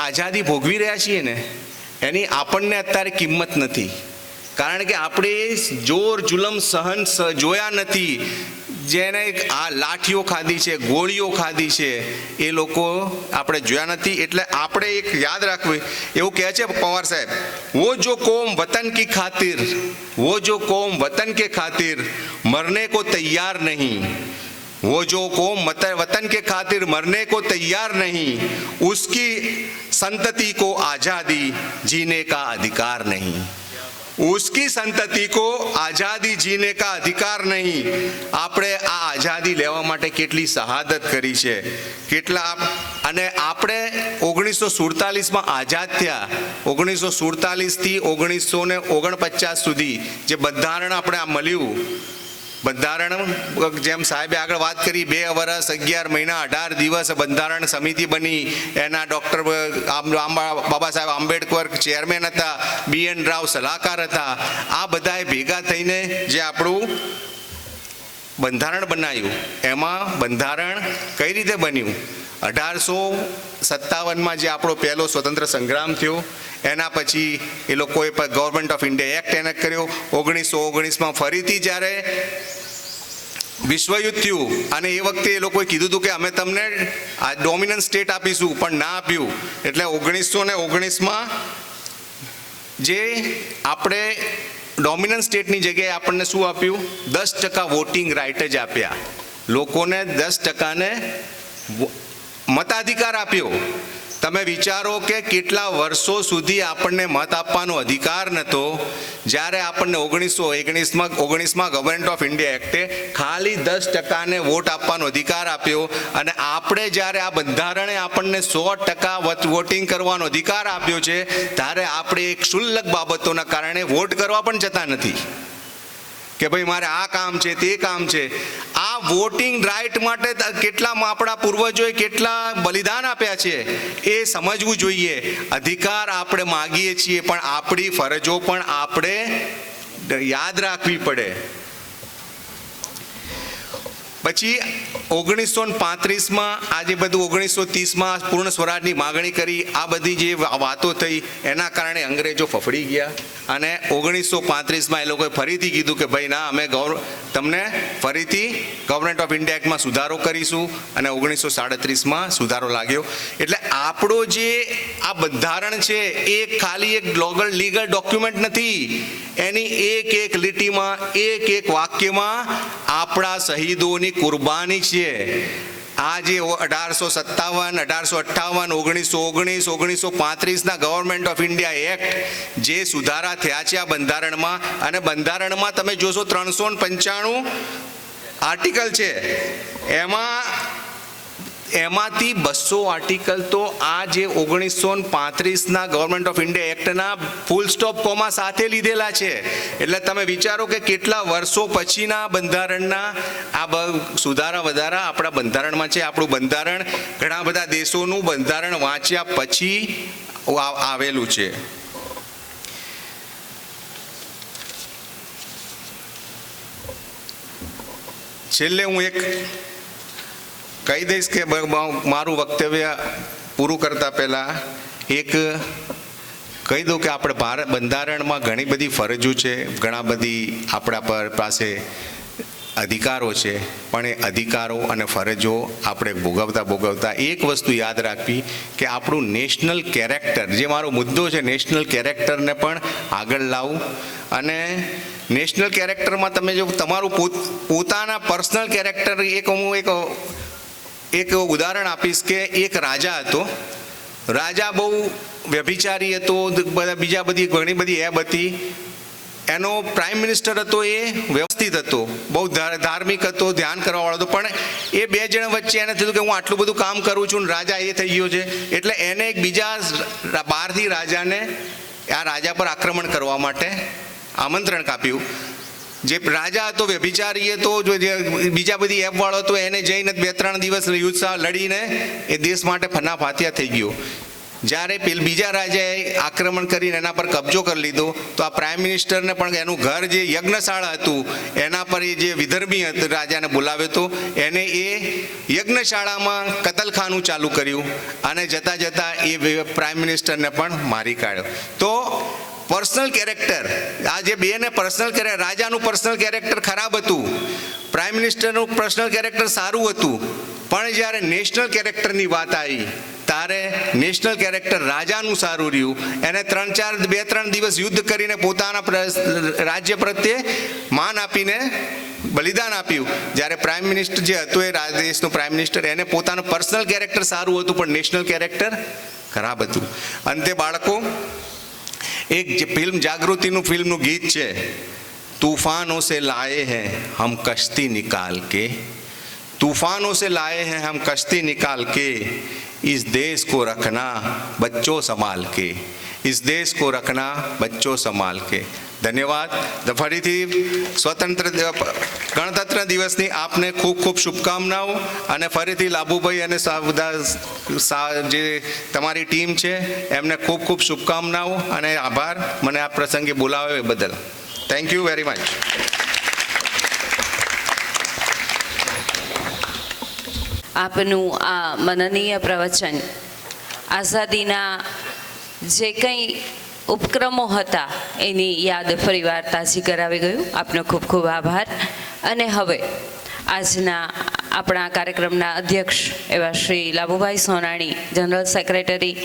આઝાદી ભોગવી રહ્યા છીએ ને એની આપણને અત્યારે કિંમત નથી. કારણ કે આપણે જોર જુલમ સહન જોયા નથી. જેને આ લાઠીઓ ખાધી છે, ગોળીઓ ખાધી છે, એ લોકો આપણે જોયા નથી. એટલે આપણે એક યાદ રાખવું. એવું કહે છે પવાર સાહેબ, વો જો કોમ વતન કી ખાतिर, वो जो कौम वतन के खातिर मरने को तैयार नहीं, वो जो कौम वतन के खातिर मरने को तैयार नहीं, उसकी संतति को आज़ादी जीने का अधिकार नहीं. उसकी संतति को आज़ादी जीने का अधिकार नहीं. આપણે આ આઝાદી લેવા માટે કેટલી શહાદત કરી છે, કેટલા. અને આપણે 1947માં આઝાદ થયા. 1947થી 1949 સુધી જે બંધારણ આપણે આ મળ્યું, બંધારણ જેમ સાહેબે આગળ વાત કરી, 2 વર્ષ 11 મહિના 18 દિવસ બંધારણ સમિતિ બની. એના ડૉક્ટર બાબા સાહેબ આંબેડકર ચેરમેન હતા, BN રાવ સલાહકાર હતા. આ બધાએ ભેગા થઈને જે આપણું બંધારણ બનાવ્યું. એમાં બંધારણ કઈ રીતે બન્યું? 1857માં જે આપણો પહેલો સ્વતંત્ર સંગ્રામ થયો, એના પછી એ લોકોએ ગવર્મેન્ટ ઓફ ઇન્ડિયા એક્ટ એને કર્યો. 1919માં ફરીથી જ્યારે વિશ્વયુદ્ધ થયું અને એ વખતે એ લોકોએ કીધું હતું કે અમે તમને આ ડોમિનન્ટ સ્ટેટ આપીશું, પણ ના આપ્યું. એટલે 1919માં જે આપણે ડોમિનન્ટ સ્ટેટની જગ્યાએ આપણને શું આપ્યું? 10% વોટિંગ રાઇટ જ આપ્યા. લોકોને 10%ને મતાધિકાર આપ્યો. તમે વિચારો કે કેટલા વર્ષો સુધી આપણને મત આપવાનો અધિકાર નહોતો. જ્યારે આપણને 1919માં ગવર્મેન્ટ ઓફ ઇન્ડિયા એક્ટે ખાલી 10%ને વોટ આપવાનો અધિકાર આપ્યો. અને આપણે જ્યારે આ બંધારણે આપણને 100% વોટિંગ કરવાનો અધિકાર આપ્યો છે, ત્યારે આપણે એક ક્ષુલ્લક બાબતોના કારણે વોટ કરવા પણ જતા નથી કે ભાઈ મારે આ કામ છે, તે કામ છે. આ વોટિંગ રાઇટ માટે કેટલા આપણા પૂર્વજોએ કેટલા બલિદાન આપ્યા છે એ સમજવું જોઈએ. અધિકાર આપણે માગીએ છીએ, પણ આપણી ફરજો પણ આપણે યાદ રાખવી પડે. પછી 1935માં આજે બધું 1930માં પૂર્ણ સ્વરાજની માગણી કરી. આ બધી જે વાતો થઈ એના કારણે અંગ્રેજો ફફડી ગયા. અને 1935માં એ લોકોએ ફરીથી કીધું કે ભાઈ ના, અમે તમને ફરીથી ગવર્મેન્ટ ઓફ ઇન્ડિયા એક્ટમાં સુધારો કરીશું. અને 1937માં સુધારો લાગ્યો. એટલે આપણો જે આ બંધારણ છે એ ખાલી એક લીગલ ડોક્યુમેન્ટ નથી. એની એક લીટીમાં, એક વાક્યમાં આપણા શહીદોની કુરબાની છે. આ જે 1857, 1858, 1919, 1935ના ગવર્મેન્ટ ઓફ ઇન્ડિયા એક્ટ જે સુધારા થયા છે આ બંધારણમાં, અને બંધારણમાં તમે જોશો 395 આર્ટિકલ છે. એમાંથી 200 આર્ટિકલ તો આ જે 1935ના ગવર્મેન્ટ ઓફ ઇન્ડિયા એક્ટના ફૂલ સ્ટોપ કોમા સાથે લીધેલા છે. એટલે તમે વિચારો કે કેટલા વર્ષો પછીના બંધારણના આ સુધારા વધારા આપણા બંધારણમાં છે. આપણું બંધારણ ઘણા બધા દેશોનું બંધારણ વાંચ્યા પછી આવેલું છે. છેલ્લે હું એક કહી દઈશ કે મારું વક્તવ્ય પૂરું કરતા પહેલાં એક કહી દઉં કે આપણે ભારત બંધારણમાં ઘણી બધી ફરજો છે, ઘણા બધી આપણા પર પાસે અધિકારો છે, પણ એ અધિકારો અને ફરજો આપણે ભોગવતા એક વસ્તુ યાદ રાખવી કે આપણું નેશનલ કેરેક્ટર, જે મારો મુદ્દો છે, નેશનલ કેરેક્ટરને પણ આગળ લાવવું. અને નેશનલ કેરેક્ટરમાં તમે જો તમારું પોતાના પર્સનલ કેરેક્ટર, હું એક ઉદાહરણ આપીશ કે એક રાજા હતો. રાજા બહુ વ્યભિચારી હતો, બીજા બધી ઘણી બધી એબ હતી. એનો પ્રાઇમ મિનિસ્ટર હતો એ વ્યવસ્થિત હતો, બહુ ધાર્મિક હતો, ધ્યાન કરવાવાળો હતો. પણ એ બે જણ વચ્ચે એને થયું કે હું આટલું બધું કામ કરું છું ને રાજા એ થઈ ગયો છે, એટલે એને એક બીજા બહારથી રાજાને આ રાજા પર આક્રમણ કરવા માટે આમંત્રણ કાપ્યું. જે રાજા હતો વ્યભિચારી હતો, જે બીજા બધી એપવાળો હતો, એને જઈને 2-3 દિવસ યુદ્ધ લડીને એ દેશ માટે ફાતિયા થઈ ગયો. જ્યારે બીજા રાજાએ આક્રમણ કરીને એના પર કબજો કરી લીધો, તો આ પ્રાઇમ મિનિસ્ટરને પણ એનું ઘર જે યજ્ઞશાળા હતું એના પર એ જે વિધર્મી રાજાને બોલાવ્યો હતો, એને એ યજ્ઞશાળામાં કતલખાનું ચાલુ કર્યું અને જતાં જતાં એ પ્રાઇમ મિનિસ્ટરને પણ મારી કાઢ્યો. તો પર્સનલ કેરેક્ટર, આ જે બેને પર્સનલ કેરેક્ટર, રાજાનું પર્સનલ કેરેક્ટર ખરાબ હતું, પ્રાઇમ મિનિસ્ટરનું પર્સનલ કેરેક્ટર સારું હતું, પણ જ્યારે નેશનલ કેરેક્ટરની વાત આવી ત્યારે નેશનલ કેરેક્ટર રાજાનું સારું રહ્યું. એને 2-3 દિવસ યુદ્ધ કરીને પોતાના રાજ્ય પ્રત્યે માન આપીને બલિદાન આપ્યું. જ્યારે પ્રાઇમ મિનિસ્ટર જે હતો એ દેશનો પ્રાઇમ મિનિસ્ટર, એને પોતાનું પર્સનલ કેરેક્ટર સારું હતું પણ નેશનલ કેરેક્ટર ખરાબ હતું. અંતે બાળકો, એક જે ફિલ્મ જાગૃતિનું ફિલ્મનું ગીત છે, તूफानों से लाए हैं हम कश्ती निकाल के, तूफानों से लाए हैं हम कश्ती निकाल के, इस देश को रखना बच्चों संभाल के, इस देश को रखना बच्चों संभाल के. ધન્યવાદ. ફરીથી ગણતંત્ર દિવસની આપને ખૂબ ખૂબ શુભકામનાઓ. અને ફરીથી લાભુભાઈ અને જે તમારી ટીમ છે એમને ખૂબ ખૂબ શુભકામનાઓ અને આભાર મને આ પ્રસંગે બોલાવ્યો એ બદલ. Thank you very much. આપનું આ મનનીય પ્રવચન આઝાદીના જે કંઈ ઉપક્રમો હતા એની યાદ ફરીવાર તાજી કરાવી ગયું. આપનો ખૂબ ખૂબ આભાર. અને હવે આજના આપણા કાર્યક્રમના અધ્યક્ષ એવા શ્રી લાભુભાઈ સોનાણી, જનરલ સેક્રેટરી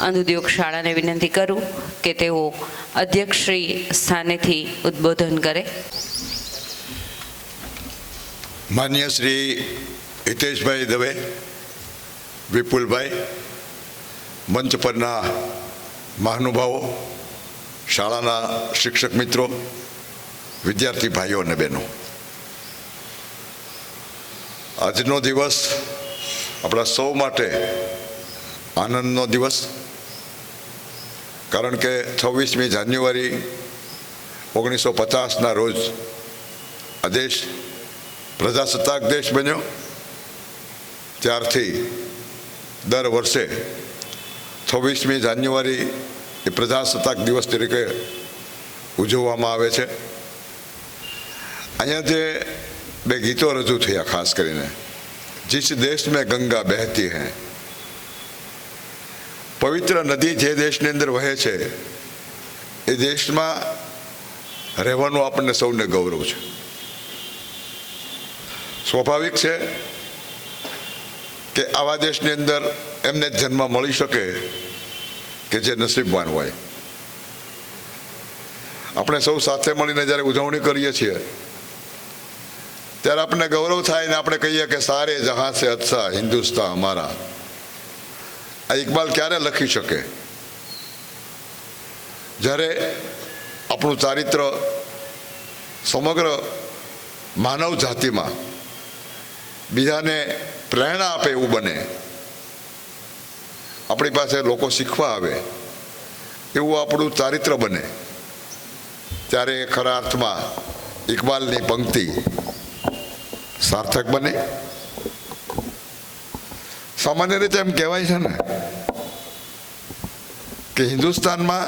અંધોદ્યોગ શાળાને વિનંતી કરું કે તેઓ અધ્યક્ષશ્રી સ્થાનેથી ઉદ્બોધન કરે. માન્ય શ્રી હિતેશભાઈ દવે, વિપુલભાઈ, મંચ પરના મહાનુભાવો, શાળાના શિક્ષક મિત્રો, વિદ્યાર્થી ભાઈઓ અને બહેનો, આજનો દિવસ આપણા સૌ માટે આનંદનો દિવસ. કારણ કે 26મી જાન્યુઆરી 1950ના રોજ આ દેશ પ્રજાસત્તાક દેશ બન્યો. ત્યારથી દર વર્ષે 26મી જાન્યુઆરી એ પ્રજાસત્તાક દિવસ તરીકે ઉજવવામાં આવે છે. અહીંયા જે 2 ગીતો રજૂ થયા, ખાસ કરીને जिस देश में गंगा बहती है, પવિત્ર નદી જે દેશની અંદર વહે છે એ દેશમાં રહેવાનું આપણને સૌને ગૌરવ છે. સ્વાભાવિક છે કે આવા દેશની અંદર એમને જન્મ મળી શકે કે જે નસીબવાન હોય. આપણે સૌ સાથે મળીને જ્યારે ઉજવણી કરીએ છીએ ત્યારે આપણને ગૌરવ થાય ને આપણે કહીએ કે સારે જહાં સે અચ્છા હિન્દુસ્તાન હમારા. આ ઇકબાલ ક્યારે લખી શકે? જ્યારે આપણું ચારિત્ર સમગ્ર માનવ જાતિમાં બીજાને પ્રેરણા આપે એવું બને, આપણી પાસે લોકો શીખવા આવે એવું આપણું ચારિત્ર બને, ત્યારે ખરા અર્થમાં ઇકબાલની પંક્તિ સાર્થક બને. સામાન્ય રીતે એમ કહેવાય છે ને કે હિન્દુસ્તાનમાં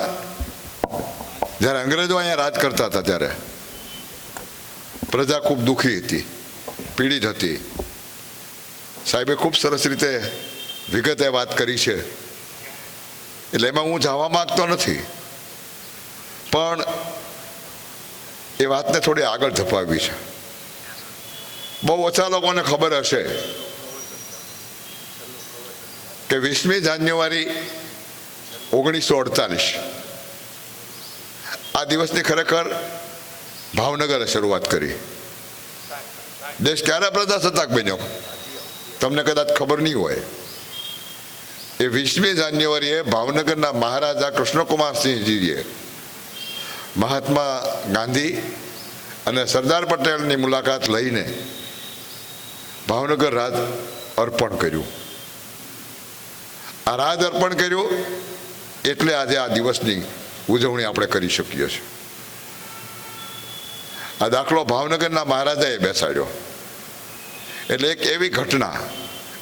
જ્યારે અંગ્રેજો અહીંયા રાજ કરતા હતા ત્યારે પ્રજા ખૂબ દુઃખી હતી. પીડિત હતી. સાહેબે ખૂબ સરસ રીતે વિગતે વાત કરી છે, એટલે એમાં હું જવા માંગતો નથી, પણ એ વાતને થોડી આગળ ધપાવી છે. બહુ ઓછા લોકોને ખબર હશે કે 20મી જાન્યુઆરી 1948 આ દિવસની ખરેખર ભાવનગરે શરૂઆત કરી. દેશ ક્યારે પ્રજાસત્તાક બન્યો તમને કદાચ ખબર નહીં હોય. એ 20મી જાન્યુઆરીએ ભાવનગરના મહારાજા કૃષ્ણકુમારસિંહજીએ મહાત્મા ગાંધી અને સરદાર પટેલની મુલાકાત લઈને ભાવનગર રાજ અર્પણ કર્યું. આ રાજ અર્પણ કર્યું એટલે આજે આ દિવસની ઉજવણી આપણે કરી શકીએ છીએ. આ દાખલો ભાવનગરના મહારાજાએ બેસાડ્યો. એટલે એક એવી ઘટના,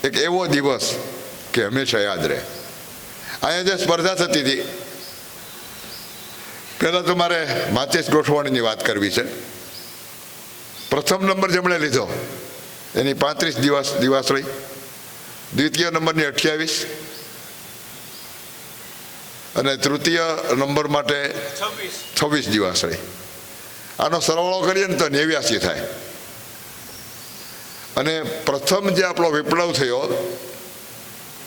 એક એવો દિવસ કે હંમેશા યાદ રહે. અહીંયા જે સ્પર્ધા થતી હતી, પહેલાં તો મારે માચિસ ગોઠવણીની વાત કરવી છે. પ્રથમ નંબર જેમણે લીધો એની 35 દિવાસળી, દ્વિતીય નંબરની 28 અને તૃતીય નંબર માટે 26 દિવાસળી. આનો સરવાળો કરીએ ને તો 89 થાય. અને પ્રથમ જે આપણો વિપ્લવ થયો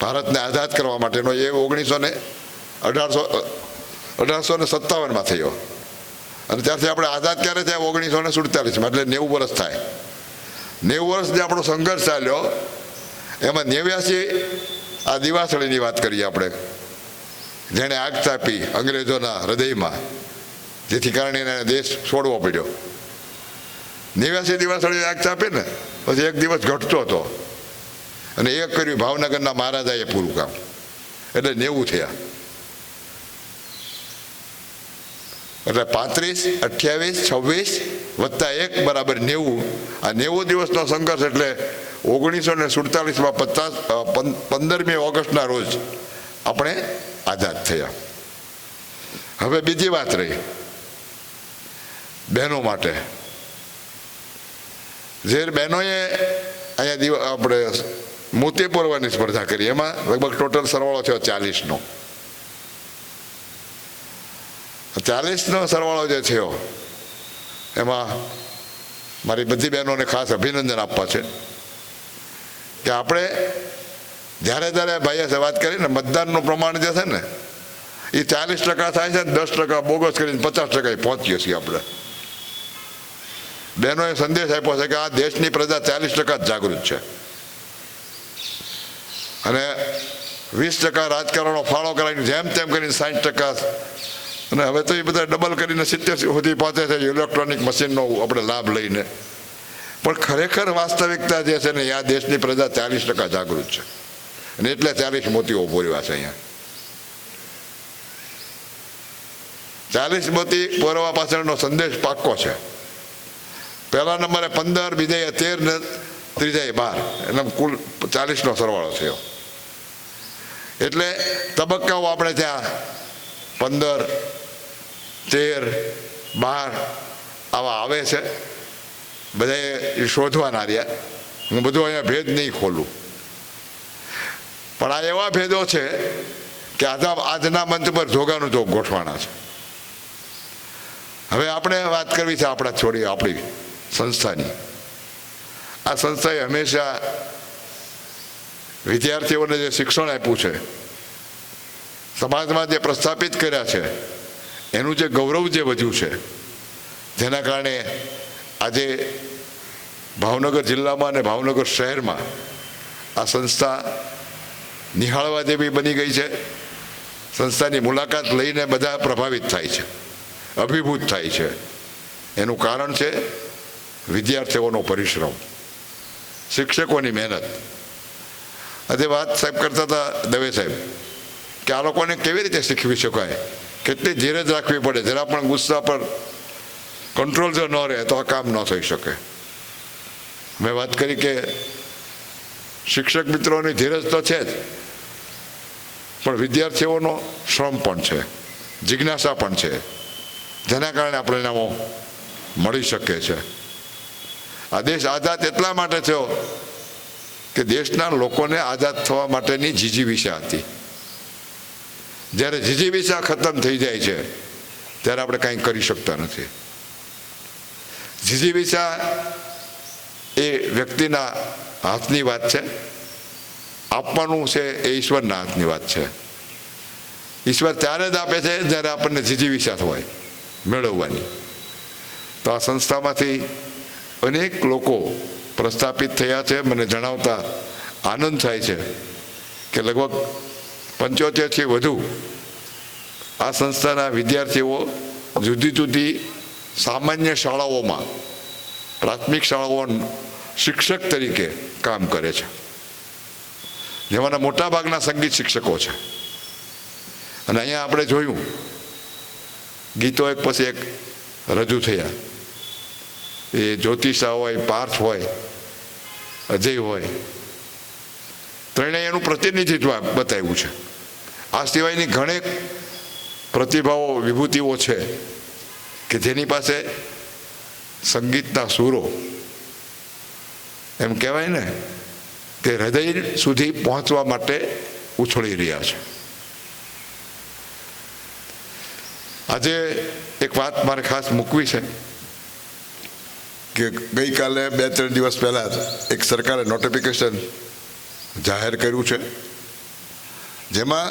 ભારતને આઝાદ કરવા માટેનો એ 1857માં થયો. અને ત્યારથી આપણે આઝાદ ક્યારે થયા? 1947માં, એટલે 90 વર્ષ થાય. 90 વર્ષ જે આપણો સંઘર્ષ ચાલ્યો એમાં 89 આ દિવાસળીની વાત કરીએ આપણે, જેણે આગ ચાપી અંગ્રેજોના હૃદયમાં, જેથી કારણે એને દેશ છોડવો પડ્યો. 89 દિવાસળીએ આગ ચાપી ને પછી એક દિવસ ઘટતો હતો અને એક કર્યું ભાવનગરના મહારાજાએ પૂરું કામ, એટલે 90 થયા. એટલે 35, 28, 26 વત્તા 1 બરાબર 90. આ 90 દિવસનો સંઘર્ષ એટલે 1947માં 15મી ઓગસ્ટના રોજ આપણે આઝાદ થયા. હવે બીજી વાત રહી બહેનો માટે. જે બહેનોએ અહીંયા આપણે મોતી પૂરવાની સ્પર્ધા કરી, એમાં લગભગ ટોટલ સરવાળો થયો 40નો. 40નો સરવાળો જે થયો એમાં મારી બધી બહેનોને ખાસ અભિનંદન આપવા છે કે આપણે જ્યારે ભાઈએ વાત કરી ને, મતદાનનું પ્રમાણ જે છે ને એ 40% થાય છે, 10% બોગસ કરીને 50% પહોંચીએ છીએ આપણે. બહેનોએ સંદેશ આપ્યો છે કે આ દેશની પ્રજા 40% જાગૃત છે અને 20% રાજકારણો ફાળો કરાવીને જેમ તેમ કરીને 60%, અને હવે તો એ બધા ડબલ કરીને 70 સુધી પહોંચે છે ઇલેક્ટ્રોનિક મશીનનો આપણે લાભ લઈને. પણ ખરેખર વાસ્તવિકતા જે છે ને, આ દેશની પ્રજા 40% જાગૃત છે અને એટલે 40 મોતીઓ પૂર્યા છે. અહીંયા 40 મોતી પૂરવા પાછળનો સંદેશ પાક્કો છે. પહેલા નંબરે 15, બીજાએ 13 ને ત્રીજાએ 12, એમ કુલ 40નો સરવાળો થયો. એટલે તબક્કાઓ આપણે ત્યાં 15, 13, 12 આવા આવે છે. બધાએ શોધવાના રહ્યા. હું બધું અહીંયા ભેદ નહીં ખોલું, પણ આ એવા ભેદો છે કે આજના મંચ પર જોગાનું જોગ ગોઠવાના છે. હવે આપણે વાત કરવી છે આપણી સંસ્થાની. આ સંસ્થાએ હંમેશા વિદ્યાર્થીઓને જે શિક્ષણ આપ્યું છે, સમાજમાં જે પ્રસ્થાપિત કર્યા છે, એનું જે ગૌરવ જે વધ્યું છે, જેના કારણે આજે ભાવનગર જિલ્લામાં અને ભાવનગર શહેરમાં આ સંસ્થા નિહાળવા જેવી બની ગઈ છે. સંસ્થાની મુલાકાત લઈને બધા પ્રભાવિત થાય છે, અભિભૂત થાય છે. એનું કારણ છે વિદ્યાર્થીઓનો પરિશ્રમ, શિક્ષકોની મહેનત. આજે વાત સાહેબ કરતા હતા દવે સાહેબ કે આ લોકોને કેવી રીતે શીખવી શકાય, કેટલી ધીરજ રાખવી પડે. જરા પણ ગુસ્સા પર કંટ્રોલ જો ન રહે તો આ કામ ન થઈ શકે. મેં વાત કરી કે શિક્ષક મિત્રોની ધીરજ તો છે જ, પણ વિદ્યાર્થીઓનો શ્રમ પણ છે, જિજ્ઞાસા પણ છે, જેના કારણે પરિણામો મળી શકે છે. આ દેશ આઝાદ એટલા માટે થયો કે દેશના લોકોને આઝાદ થવા માટેની જીજીવિષા હતી. જ્યારે જીજીવિષા ખતમ થઈ જાય છે ત્યારે આપણે કાંઈ કરી શકતા નથી. જીજીવિષા એ વ્યક્તિના હાથની વાત છે, આપવાનું છે એ ઈશ્વરના હાથની વાત છે. ઈશ્વર ત્યારે જ આપે છે જ્યારે આપણને જીજીવિષા હોય મેળવવાની. તો આ સંસ્થામાંથી અનેક લોકો પ્રસ્થાપિત થયા છે. મને જણાવતા આનંદ થાય છે કે લગભગ 75થી વધુ આ સંસ્થાના વિદ્યાર્થીઓ જુદી જુદી સામાન્ય શાળાઓમાં, પ્રાથમિક શાળાઓ શિક્ષક તરીકે કામ કરે છે, જેમાંના મોટાભાગના સંગીત શિક્ષકો છે. અને અહીંયા આપણે જોયું ગીતો એક પછી એક રજૂ થયા. એ જ્યોતિષા હોય, પાર્થ હોય, અજય હોય, ત્રણેય એનું પ્રતિનિધિત્વ બતાવ્યું છે. આ સિવાયની ઘણી પ્રતિભાઓ, વિભૂતિઓ છે કે જેની પાસે સંગીતના સૂરો એમ કહેવાય ને કે હૃદય સુધી પહોંચવા માટે ઉછળી રહ્યા છે. આજે એક વાત મારે ખાસ મૂકવી છે કે ગઈકાલે 2-3 દિવસ પહેલા એક સરકારે નોટિફિકેશન જાહેર કર્યું છે, જેમાં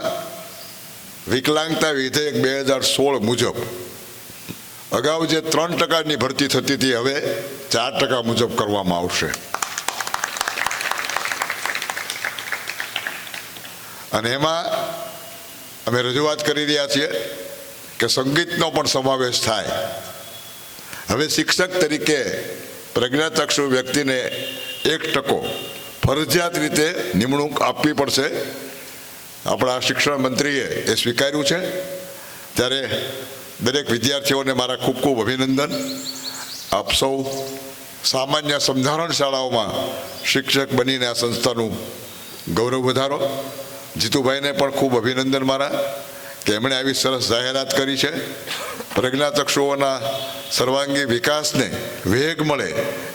વિકલાંગતા વિધેયક 2016 મુજબ અગાઉ જે 3%ની ભરતી થતી હતી હવે 4% મુજબ કરવામાં આવશે. અને એમાં અમે રજૂઆત કરી રહ્યા છીએ કે સંગીતનો પણ સમાવેશ થાય. હવે શિક્ષક તરીકે પ્રજ્ઞાચક્ષુ વ્યક્તિને 1% ફરજિયાત રીતે નિમણૂક આપવી પડશે. આપણા શિક્ષણ મંત્રીએ એ સ્વીકાર્યું છે. ત્યારે દરેક વિદ્યાર્થીઓને મારા ખૂબ ખૂબ અભિનંદન. આપ સૌ સામાન્ય સમધારણ શાળાઓમાં શિક્ષક બનીને આ સંસ્થાનું ગૌરવ વધારો. જીતુભાઈને પણ ખૂબ અભિનંદન મારા કે એમણે આવી સરસ જાહેરાત કરી છે. પ્રજ્ઞાચક્ષુઓના સર્વાંગી વિકાસને વેગ મળે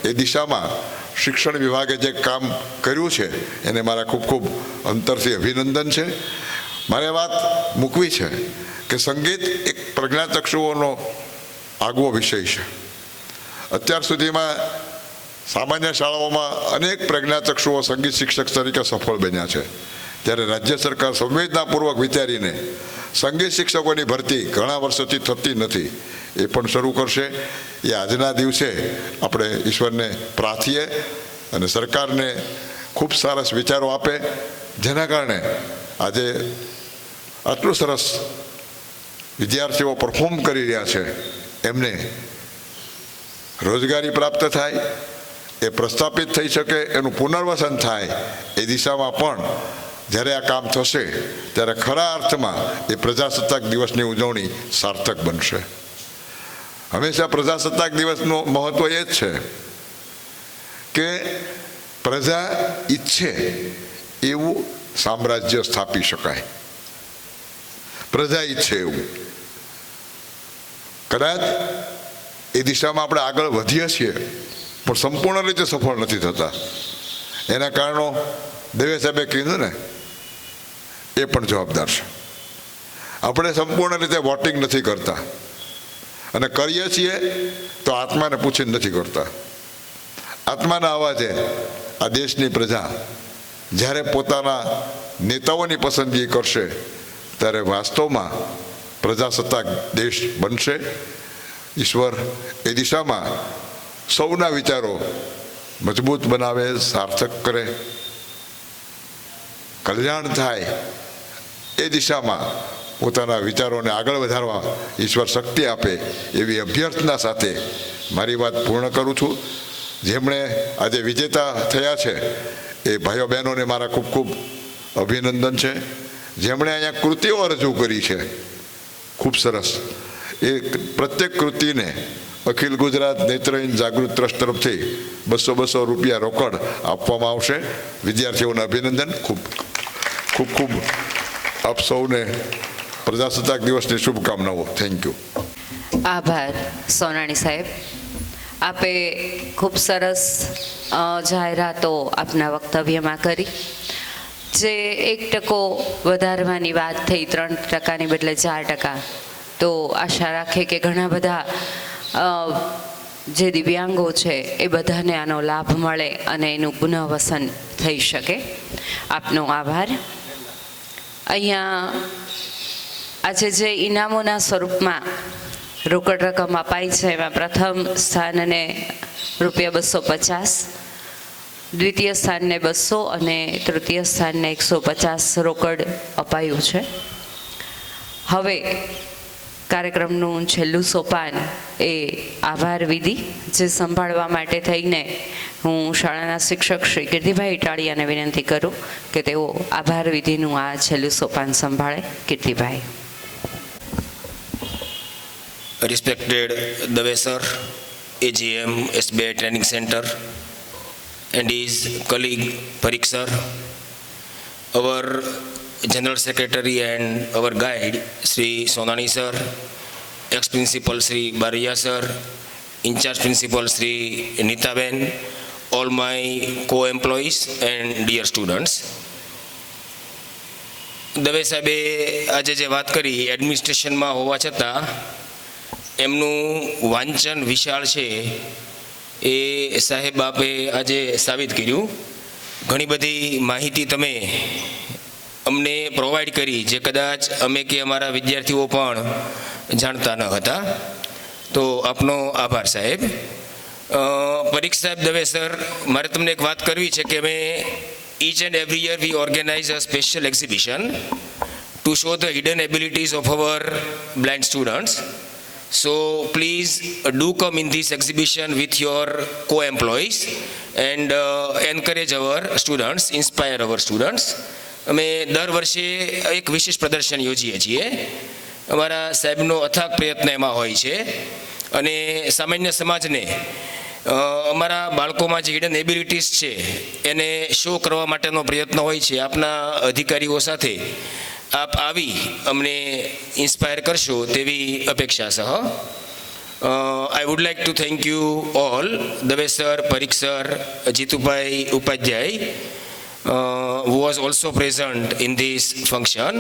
એ દિશામાં શિક્ષણ વિભાગે જે કામ કર્યું છે એને મારા ખૂબ ખૂબ અંતરથી અભિનંદન છે. મારે વાત મૂકવી છે કે સંગીત એક પ્રજ્ઞાચક્ષુઓનો આગવો વિષય છે. અત્યાર સુધીમાં સામાન્ય શાળાઓમાં અનેક પ્રજ્ઞાચક્ષુઓ સંગીત શિક્ષક તરીકે સફળ બન્યા છે. ત્યારે રાજ્ય સરકાર સંવેદનાપૂર્વક વિચારીને સંગીત શિક્ષકોની ભરતી ઘણા વર્ષોથી થતી નથી એ પણ શરૂ કરશે. એ આજના દિવસે આપણે ઈશ્વરને પ્રાર્થીએ અને સરકારને ખૂબ સરસ વિચારો આપે, જેના કારણે આજે આટલું સરસ વિદ્યાર્થીઓ પરફોર્મ કરી રહ્યા છે એમને રોજગારી પ્રાપ્ત થાય, એ પ્રસ્થાપિત થઈ શકે, એનું પુનર્વસન થાય. એ દિશામાં પણ જ્યારે આ કામ થશે ત્યારે ખરા અર્થમાં એ પ્રજાસત્તાક દિવસની ઉજવણી સાર્થક બનશે. હંમેશા પ્રજાસત્તાક દિવસનું મહત્વ એ જ છે કે પ્રજા ઈચ્છે એવું સામ્રાજ્ય સ્થાપી શકાય. પ્રજા ઈચ્છે એવું. કદાચ એ દિશામાં આપણે આગળ વધીએ છીએ પણ સંપૂર્ણ રીતે સફળ નથી થતા. એના કારણો દવે સાહેબે કીધું ને એ પણ જવાબદાર છે. આપણે સંપૂર્ણ રીતે વોટિંગ નથી કરતા અને કરીએ છીએ તો આત્માને પૂછીને નથી કરતા. આત્માના અવાજે આ દેશની પ્રજા જ્યારે પોતાના નેતાઓની પસંદગી કરશે ત્યારે વાસ્તવમાં પ્રજાસત્તાક દેશ બનશે. ઈશ્વર એ દિશામાં સૌના વિચારો મજબૂત બનાવે, સાર્થક કરે, કલ્યાણ થાય એ દિશામાં પોતાના વિચારોને આગળ વધારવા ઈશ્વર શક્તિ આપે એવી અભ્યર્થના સાથે મારી વાત પૂર્ણ કરું છું. જેમણે આજે વિજેતા થયા છે એ ભાઈઓ બહેનોને મારા ખૂબ ખૂબ અભિનંદન છે. જેમણે અહીંયા કૃતિઓ રજૂ કરી છે ખૂબ સરસ, એ પ્રત્યેક કૃતિને અખિલ ગુજરાત નેત્રહીન જાગૃત ટ્રસ્ટ તરફથી 200 રૂપિયા રોકડ આપવામાં આવશે. વિદ્યાર્થીઓને અભિનંદન. ખૂબ ખૂબ ખૂબ આપ સૌને પ્રજાસત્તાક દિવસની શુભકામનાઓ. Thank you. આભાર સોનાણી સાહેબ. આપે ખૂબ સરસ જાહેરાતો આપના વક્તવ્યમાં કરી. જે 1% વધારવાની વાત થઈ, 3%ની બદલે 4%, તો આશા રાખે કે ઘણા બધા જે દિવ્યાંગો છે એ બધાને આનો લાભ મળે અને એનું પુનઃવસન થઈ શકે. આપનો આભાર. અહીંયા આજે જે ઇનામોના સ્વરૂપમાં રોકડ રકમ અપાઈ છે એમાં પ્રથમ સ્થાનને ₹250, દ્વિતીય સ્થાનને 200 અને તૃતીય સ્થાનને 150 રોકડ અપાયું છે. હવે કાર્યક્રમનું છેલ્લું સોપાન એ આભાર વિધિ, જે સંભાળવા માટે થઈને હું શાળાના શિક્ષક શ્રી કીર્તિભાઈ ઇટાળિયાને વિનંતી કરું કે તેઓ આભાર વિધિનું આ છેલ્લું સોપાન સંભાળે. Kirtibhai. Respected Dave sir, AGM SBI Training Center, and his colleague Parikh sir, our General Secretary and our guide Sri Sonani sir, ex-principal Sri Baria sir, in-charge principal Sri Nitaben, all my co-employees and dear students. Dave સાહેબે આજે જે વાત કરી એડમિનિસ્ટ્રેશનમાં હોવા છતાં એમનું વાંચન વિશાળ છે એ સાહેબ આપે આજે સાબિત કર્યું. ઘણી બધી માહિતી તમે અમને પ્રોવાઈડ કરી જે કદાચ અમે કે અમારા વિદ્યાર્થીઓ પણ જાણતા ન હતા. તો આપનો આભાર સાહેબ. પરીક્ષ સાહેબ, દવે સર, મારે તમને એક વાત કરવી છે કે અમે each and every year we organize a special exhibition to show the hidden abilities of our blind students. So please do come in this exhibition with your co-employees and encourage our students, inspire our students. અમે દર વર્ષે એક વિશેષ પ્રદર્શન યોજીએ છીએ. અમારા સાહેબનો અથાગ પ્રયત્ન એમાં હોય છે અને સામાન્ય સમાજને અમારા બાળકોમાં જે હિડન એબિલિટીઝ છે એને શો કરવા માટેનો પ્રયત્ન હોય છે. આપના અધિકારીઓ સાથે આપ આવી અમને ઇન્સ્પાયર કરશો તેવી અપેક્ષા સહ. I would like to thank you all, Dave sir, Parikh sir, Jitubai Upadhyay, who was also present in this function.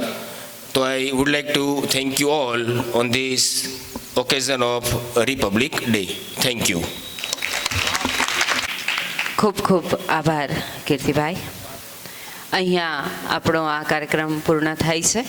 So I would like to thank you all on this occasion of Republic Day. Thank you. ખૂબ ખૂબ આભાર કીર્તિભાઈ. અહીંયા આપણો આ કાર્યક્રમ પૂર્ણ થાય છે.